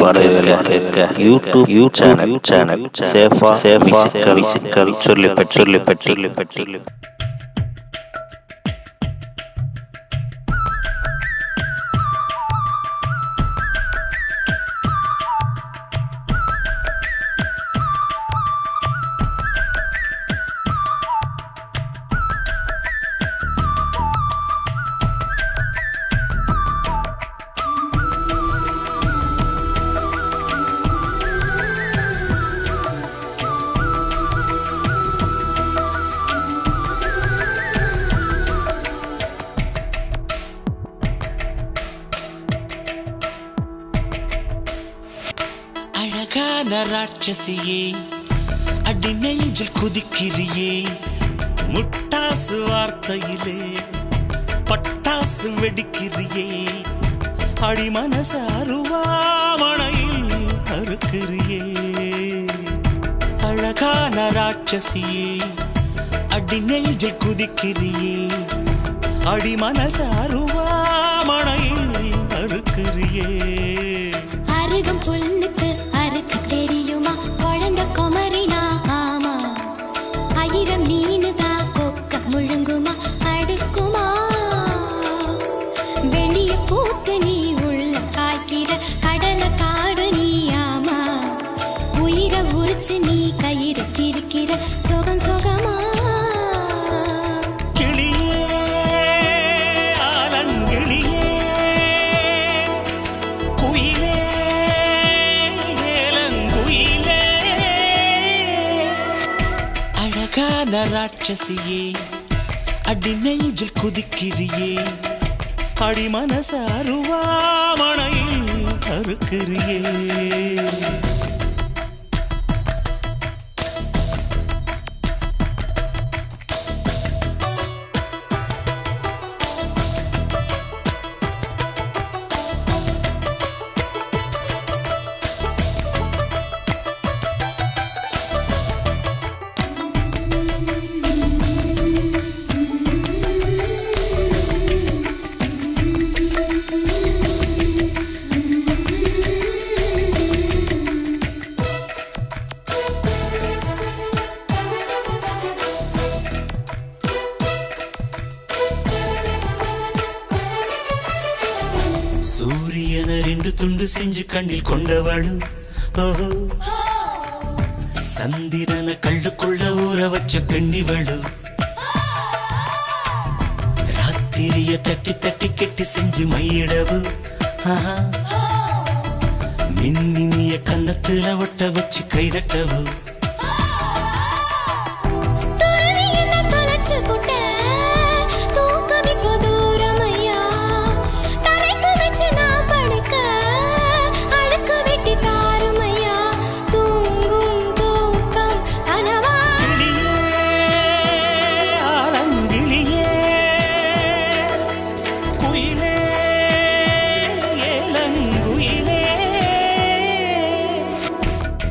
பாடல்களை கேட்க யூடியூப் சேனல் சேஃபா மியூசிக்கல் சொல்லிப்பட்டி. அழகான ராட்சசியே அடி நெஞ்சில் குதிக்கிறியே முட்டாசு வார்த்தையிலே பட்டாசு வெடிக்கிறியே அடி மனசு அருவாமணையில் அறுக்கிறியே. அழகான ராட்சசியே அடி நெஞ்சில் குதிக்கிறியே அடி மனசு அருவாமணையில் அறுக்கிறியே. அருகம் புல்லுக்கு அறுக்க தெரியுமா குழந்தை குமரினா ஆமா ஆயிரம் மீனுதா கொக்க முழுங்குமா அடுக்குமா வெளிய பூத்து நீ உள்ள காய்க்கிற கடல காடு நீ ஆமா உயிரை உரிச்சு நீ கயிறு திரிக்கிற சுகம் சுகமா ராட்சசியே அடி நெஞ்சில் குதிக்கிறியே அடி மனசு அருவாமணையில் அறுக்கிறியே. சூரியன ரெண்டு துண்டு செஞ்சு கண்ணில் கொண்டவளு ஓஹோ சந்திரன கள்ளுக்குள்ள ஊற வச்ச பெண்ணிவளு ராத்திரிய தட்டி தட்டி கெட்டி செஞ்சு மையிடவு மின்னிய கன்னத்துல ஒட்ட வச்சு கைதட்டவு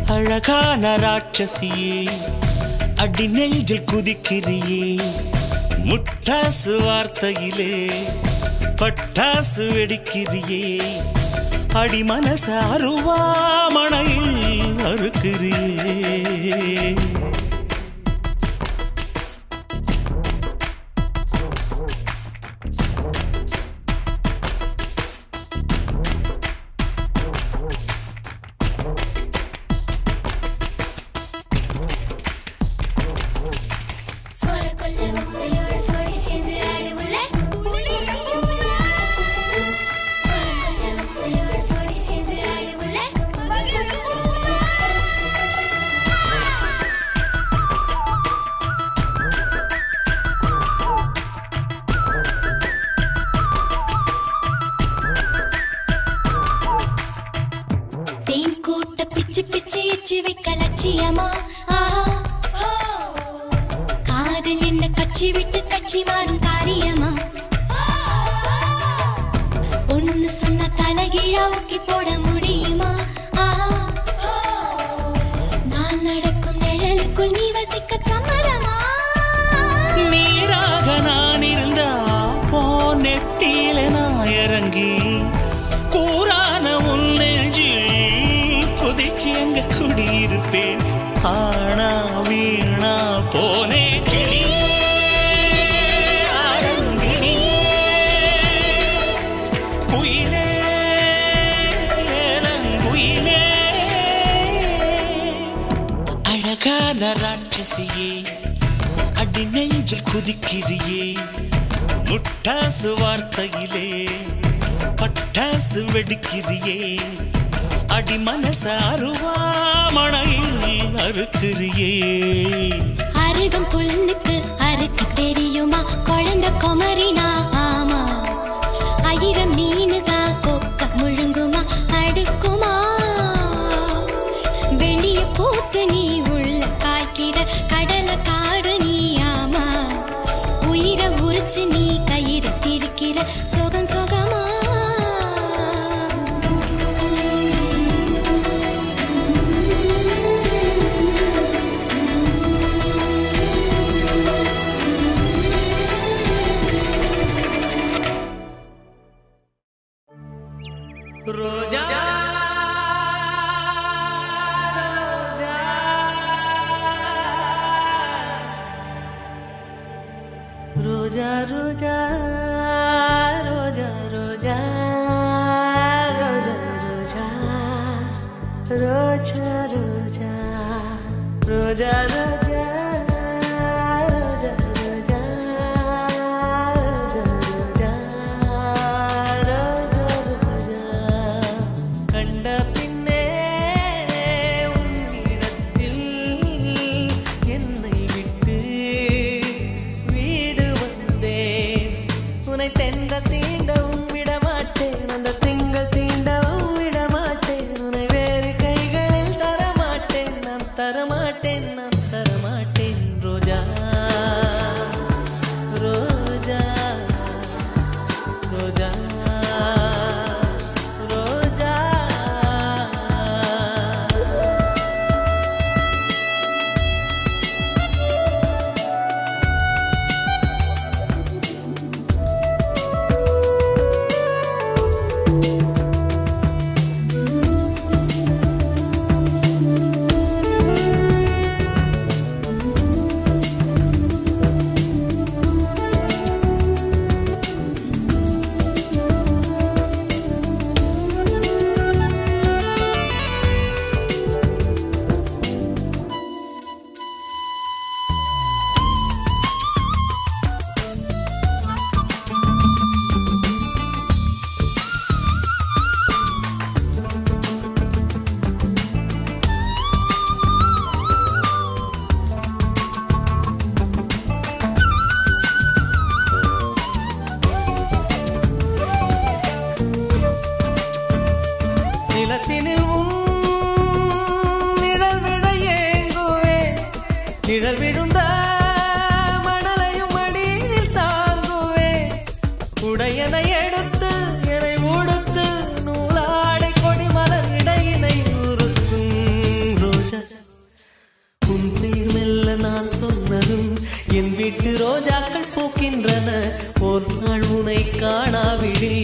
அழகான ராட்சசியே அடி நெஞ்சில் குதிக்கிறியே முட்டாசு வார்த்தையிலே பட்டாசு வெடிக்கிறியே அடி மனச அருவாமணையில் அறுக்கிறியே காதல் என்ன கட்சி விட்டு கட்சி மாறும் காரியமா ஒன்னு சொன்ன தலைகீழா ஊக்கி போட முடியுமா நான் நடக்கும் நிழலுக்குள் நீ வசிக்க சம்மதமா நீராக நான் இருந்தா நெத்தியில நான் இறங்கி கூறான உன் நெஞ்சில் குதிச்சு அங்க குடியிருப்பேன் ஆனா வீணா போனே கிளி ஆரங்கிளி குயிலே ஏலங்குயிலே அழகான ராட்சசியே அடி நெஞ்சில் குதிக்கிறியே முட்டாசு வார்த்தையிலே பட்டாசு வெடிக்கிறியே அடி மனச அருவாமணையில் அறுக்கிறியே அருகம் புல்லுக்கு அறுக்க தெரியுமா குழந்தை குமரினா ஆமா ஆயிரம் மீனுதா கொக்க முழுங்குமா அடுக்குமா வெளிய பூத்து நீ உள்ள காய்க்கிற கடலை காடு நீ ஆமா உயிரை உரிச்சு நீ கயிறு திரிக்கிற சுகம் சுகமா ரோஜா ரோஜா ரோஜா ரோஜா ரோஜா ரோஜா ரோஜா ரோஜா ரோஜா ரோஜா ரோஜா ஒரு நாள் உனை காணாவிடி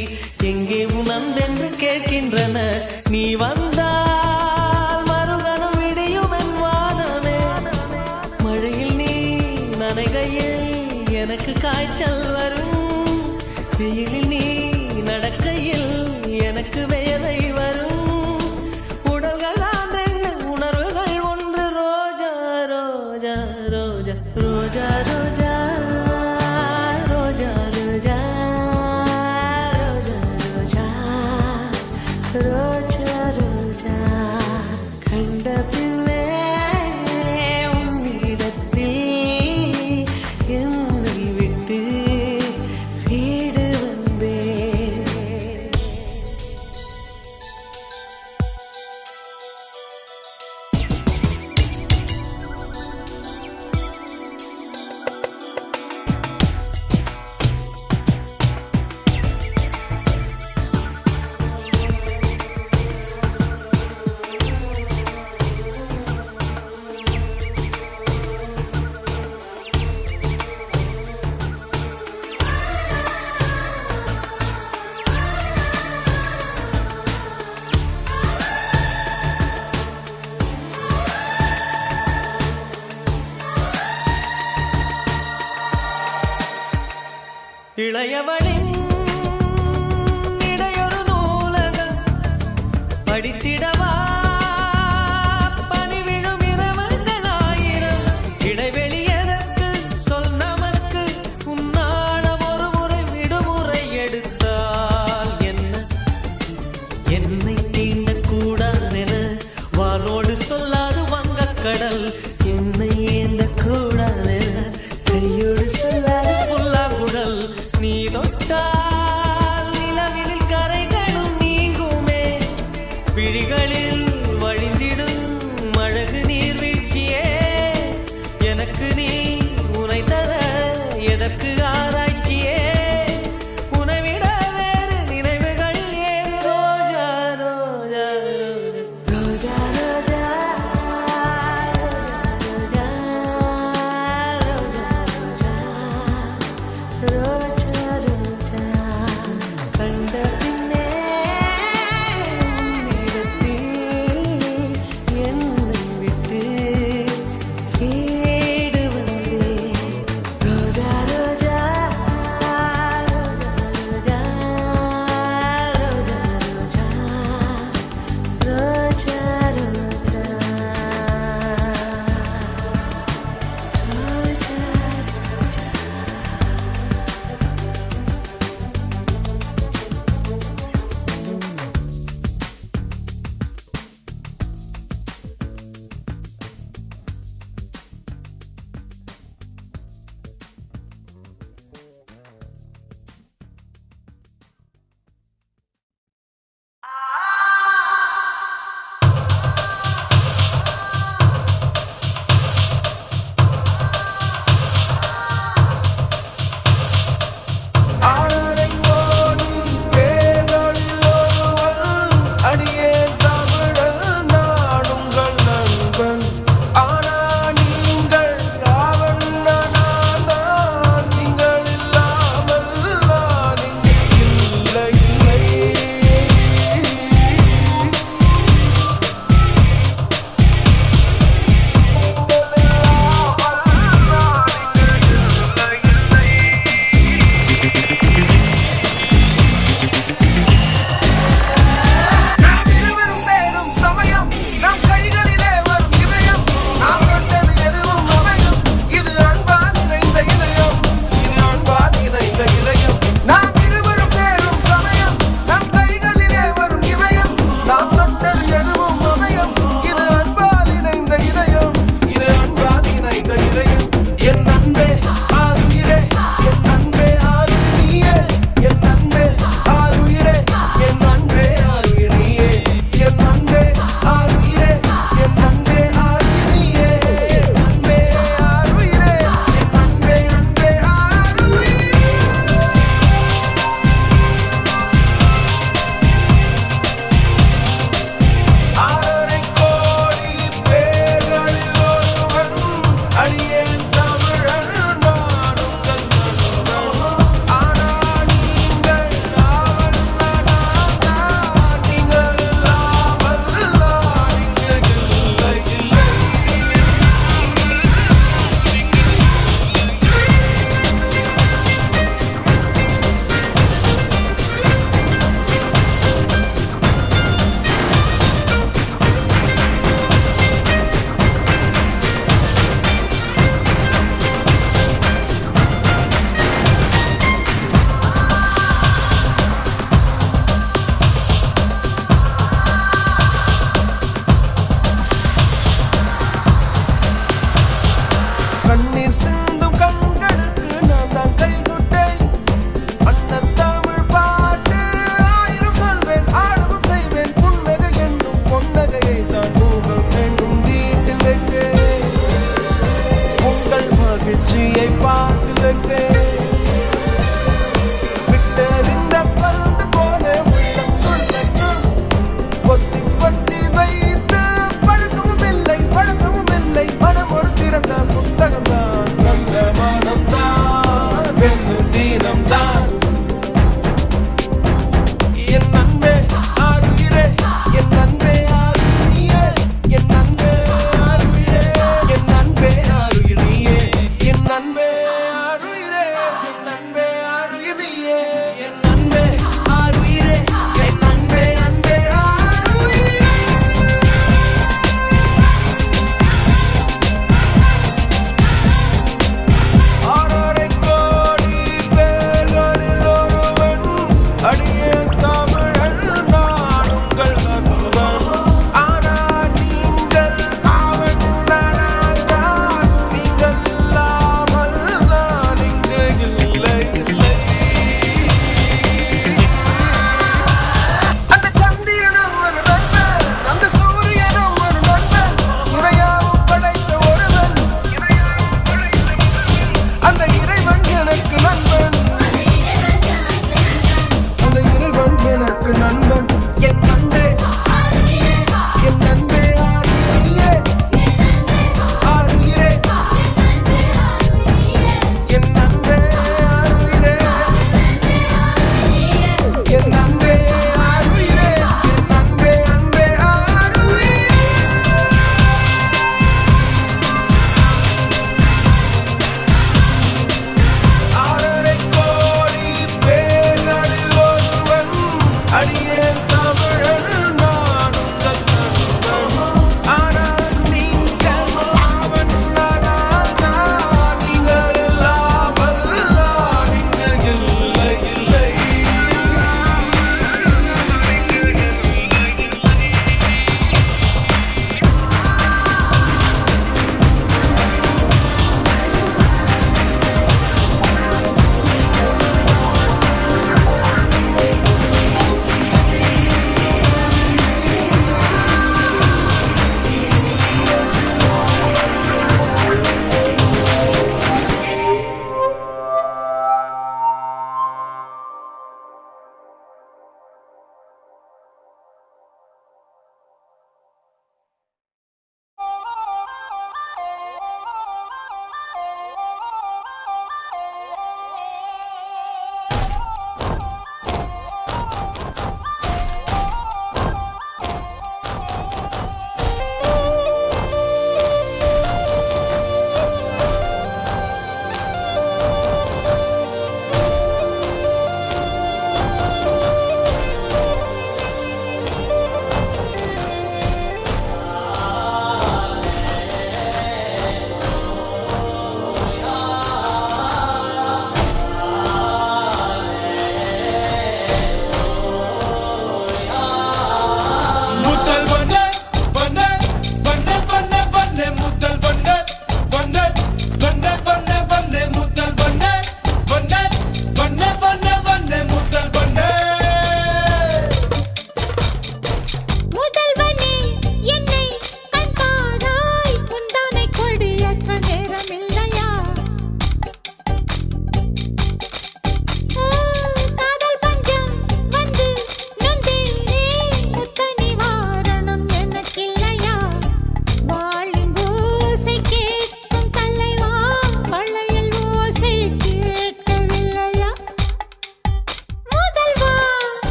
எங்கே உன் அன்பென்று கேட்கின்றன நீ வந்தால் மறுகணம் விடியும் என் வானமே மழையில் நீ நனைகையில் எனக்கு காய்ச்சல் வரும் வெயிலில் நீ நடக்கையில் எனக்கு வேலை வரும் உடல்கள் தான் ரெண்டு உணர்வுகள் ஒன்று ரோஜா ரோஜா ரோஜா ரோஜா ரோஜா ரோஜா ரோஜா ரோஜா ரோஜா ரோஜா கண்ட பிள்ளை உன்னிடத்தில் என்னை விட்டு வீடு வந்தேன் இளையவளின் இடையொரு நூலகம் படித்திடவா பனிவிழும் இரவுகள் ஆயிரம் இடைவெளி எதற்கு சொல் நமக்கு உன்னாடம் ஒரு முறை விடுமுறை எடுத்தால் என்ன என்னை தீண்டக்கூடாதென வானோடு சொல்லாது வங்கக்கடல் என்னை ஏந்தக்கூடாதென கையோடு சொல்லாது புல்லாங்குழல் நீ தொட்டால் நிலவில் கரைகளும் நீங்குமே விழிகளில்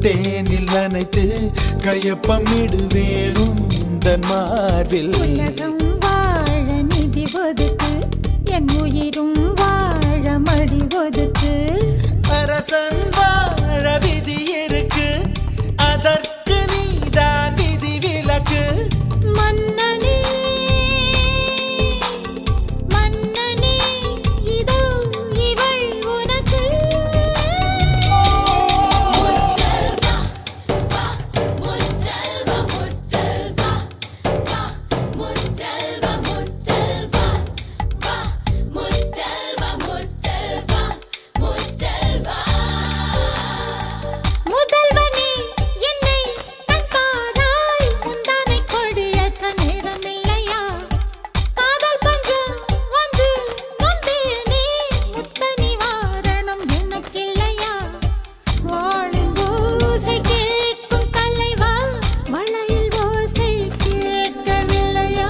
தேனில் நனைத்து கையப்பமிடுவேன் உந்தன் மார்பில். உலகம் வாழ நிதி ஒதுக்கு, என் உயிரும் வாழ மடி ஒதுக்கு. அரசன் வாழ விதி இருக்கு, அதற்கு நீதான் விதி விலக்கு. மன்னனே மன்னனே இதோ இவள் உனக்கு. முற்றல்வா வா முற்றல்வா முற்றல்வா வா முற்றல்வா முற்றல்வா வா முற்றல்வா முற்றல்வா முற்றல்வா. முதல்வனே என்னை கண் பாராய், முந்தானை கொடியேற்ற நேரமில்லையா? காதல் பஞ்சம் வந்து நொந்தேனே, முத்த நிவாரணம் எனக்கில்லையா? வாழின் ஓசை கேட்கும் தலைவா, வளையில் ஓசை கேட்கவில்லையா?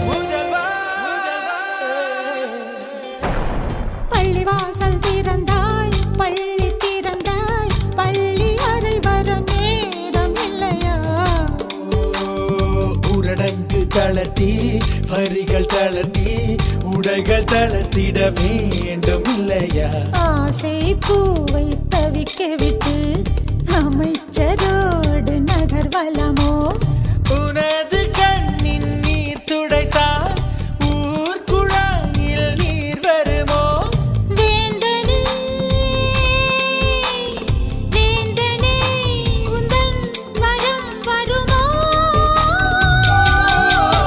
முதல்வா முதல்வா. பள்ளிவாசல் திறந்தாய், பள்ளி திறந்தாய், பள்ளி அறை வர நேரம் இல்லையா? உரடங்கு தளர்த்தி வரிகள் தளர்த்தி உடைகள் தளர்த்திட வேண்டும் இல்லையா? ஆசை பூவை தவிக்க விட்டு அமைச்சரோடு நகர்வலமோ? உனது கண்ணின் நீர் துடைத்தால் ஊர் குழாயில் நீர் வருமோ? வேந்தனே வேந்தனே உந்தன் வரம் வருமோ?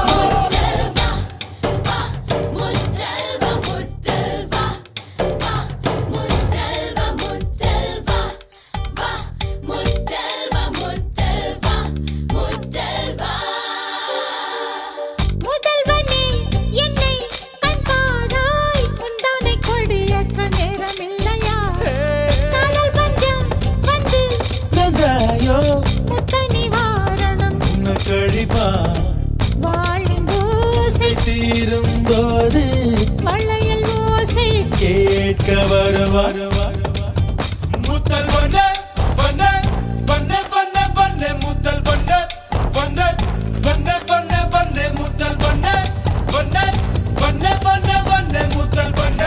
முற்றல்வா வா முற்றல்வா முற்றல்வா வா முற்றல்வா முற்றல்வா வா முற்றல்வா முற்றல்வா முற்றல்வா. முதல்வனே என்னை கண் பாராய், முந்தானை கொடியேற்ற நேரமில்லையா? காதல் பஞ்சம் வந்து நந்தாயோ முத்த நிவாரணம் உன்னை கழிப்பா வாழின் ஓசை தீரும் போது வளையல் ஓசை. கேட்க வருவார். முத்தல் பண்ண பண்ண பண்ண பண்ண பண்ண முத்தல் பண்ண பண்ண பண்ண பண்ண பண்ண முத்தல் பண்ண பண்ண பண்ண பண்ண பண்ண முத்தல் பண்ண.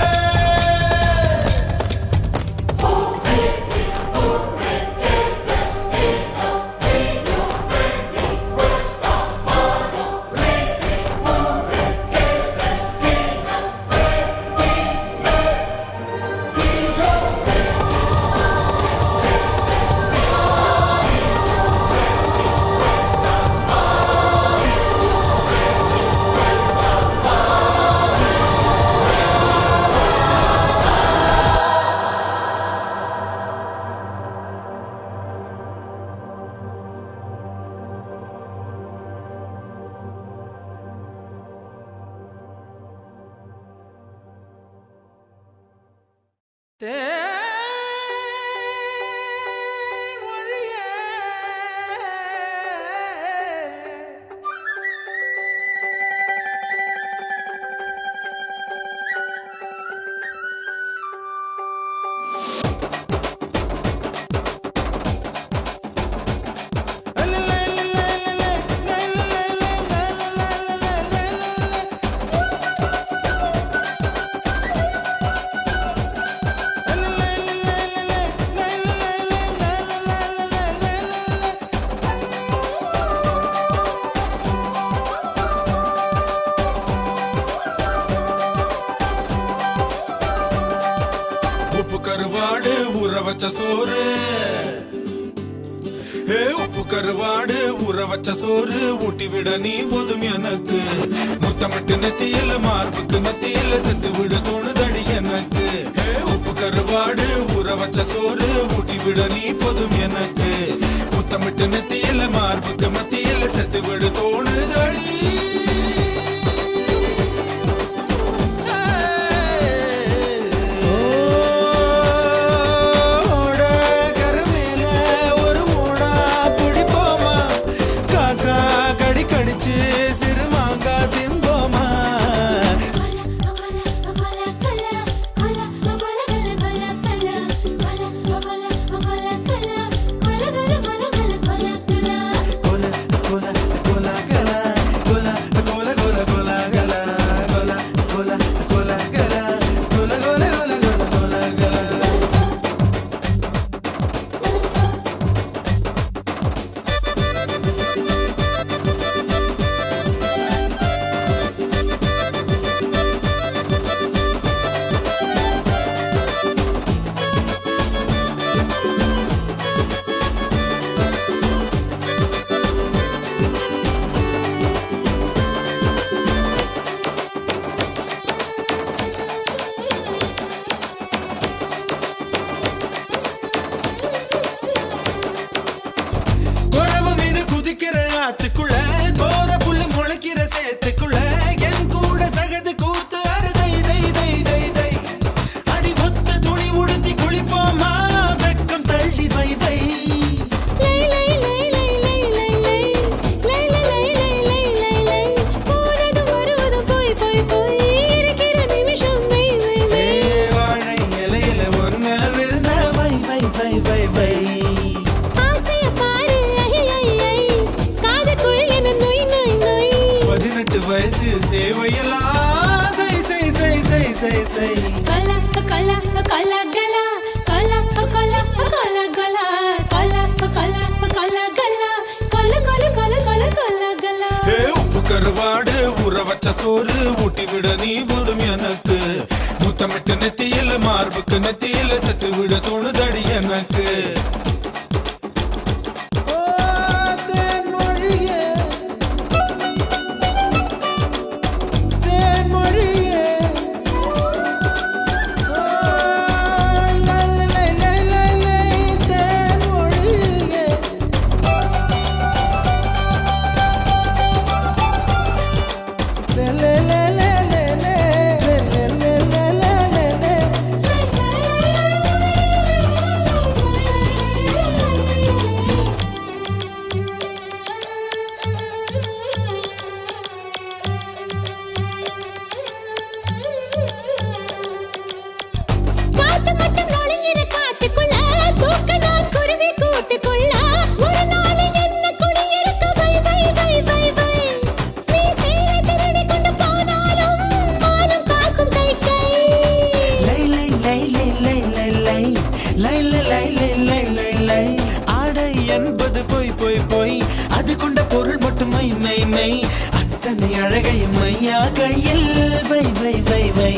கருவாடு ஊற வச்ச சோறு உப்பு கருவாடு ஊற வச்ச சோறு ஊட்டி விட நீ போதும் எனக்கு முத்தமிட்டு நெத்தியில மார்புக்கு மத்தியில செத்து விட தோணுதடி எனக்கு உப்பு கருவாடு ஊற வச்ச சோறு ஊட்டி விட நீ போதும் எனக்கு முத்தமிட்டு நெத்தியில மார்புக்கு மத்தியில செத்து விட தோணுதடி ஆத்துக்குள்ள கோர புல்லு முளைக்கிற சேத்துக்குள்ள என் கூட சகது கூத்து அறுதை தை தை தை தை அடி ஒத்த துணி உடுத்தி குளிப்போமா வெக்கம் தள்ளி வை வை வாழை இலையில ஒன்ன விருந்த வை வை வை வை வை வயசு சேவையெல்லாம் சை சை சை சை சை சை கலா கலா கலா கலா கலா கலா கலா கலா கலா கலா கலா கலா கலா கலா கலா கலா கலா கலா உப்பு கருவாடு ஊற வச்ச சோறு ஊட்டி விட நீ போதும் எனக்கு முத்தமிட்டு நெத்தியில மார்புக்கு நெத்தியில செத்து விட தோணுதடி எனக்கு என்பது போய் போய் போய் அது கொண்ட பொருள் மட்டும் மை மை மை அத்தனை அழகையும் மையா கையில் வை வை வை வை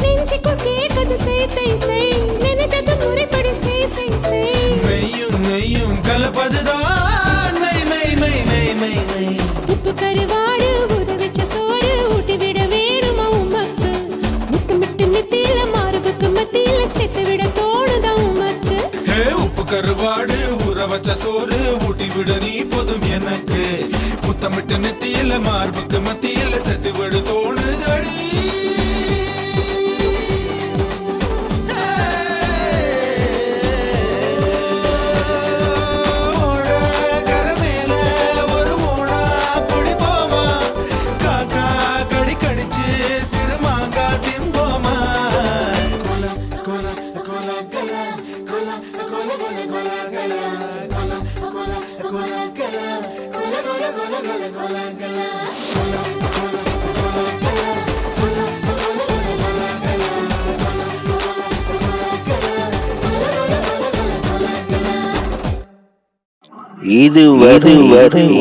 நெஞ்சுக்குள் கேட்குது தை தை தை நினைத்தது முறைப்படி செய் செய் செய் மெய்யும் நெய்யும் கலப்பதுதான் மை மை மை மை மை மை உப்பு கருவாடு ஊற வச்ச சோறு ஊட்டி விட வேணுமா உமக்கு முத்தமிட்டு நெத்தியில மார்புக்கு மத்தியில சேர்த்து விட தோணுதா உமக்கு உப்பு கருவாடு ஊற வச்ச சோறு ஊட்டி விட நீ போதும் எனக்கு முத்தமிட்டு நெத்தியில மார்புக்கு மத்தியில செத்து விட தோணுதடி இதுவரை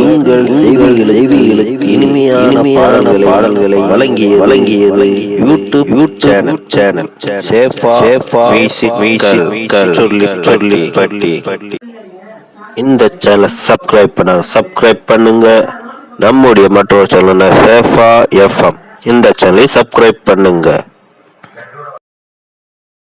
உங்கள் செவிகளுக்கு இனிமையான பாடல்களை வழங்கியது யூடியூப் சேனல் சேஃபா மியூசிக் சொல்லி பட்டி இந்த சேனலை சப்ஸ்கிரைப் பண்ணுங்க. நம்முடைய மற்றொரு சேனல் சேஃபா எஃப்எம், இந்த சேனலை சப்ஸ்கிரைப் பண்ணுங்க.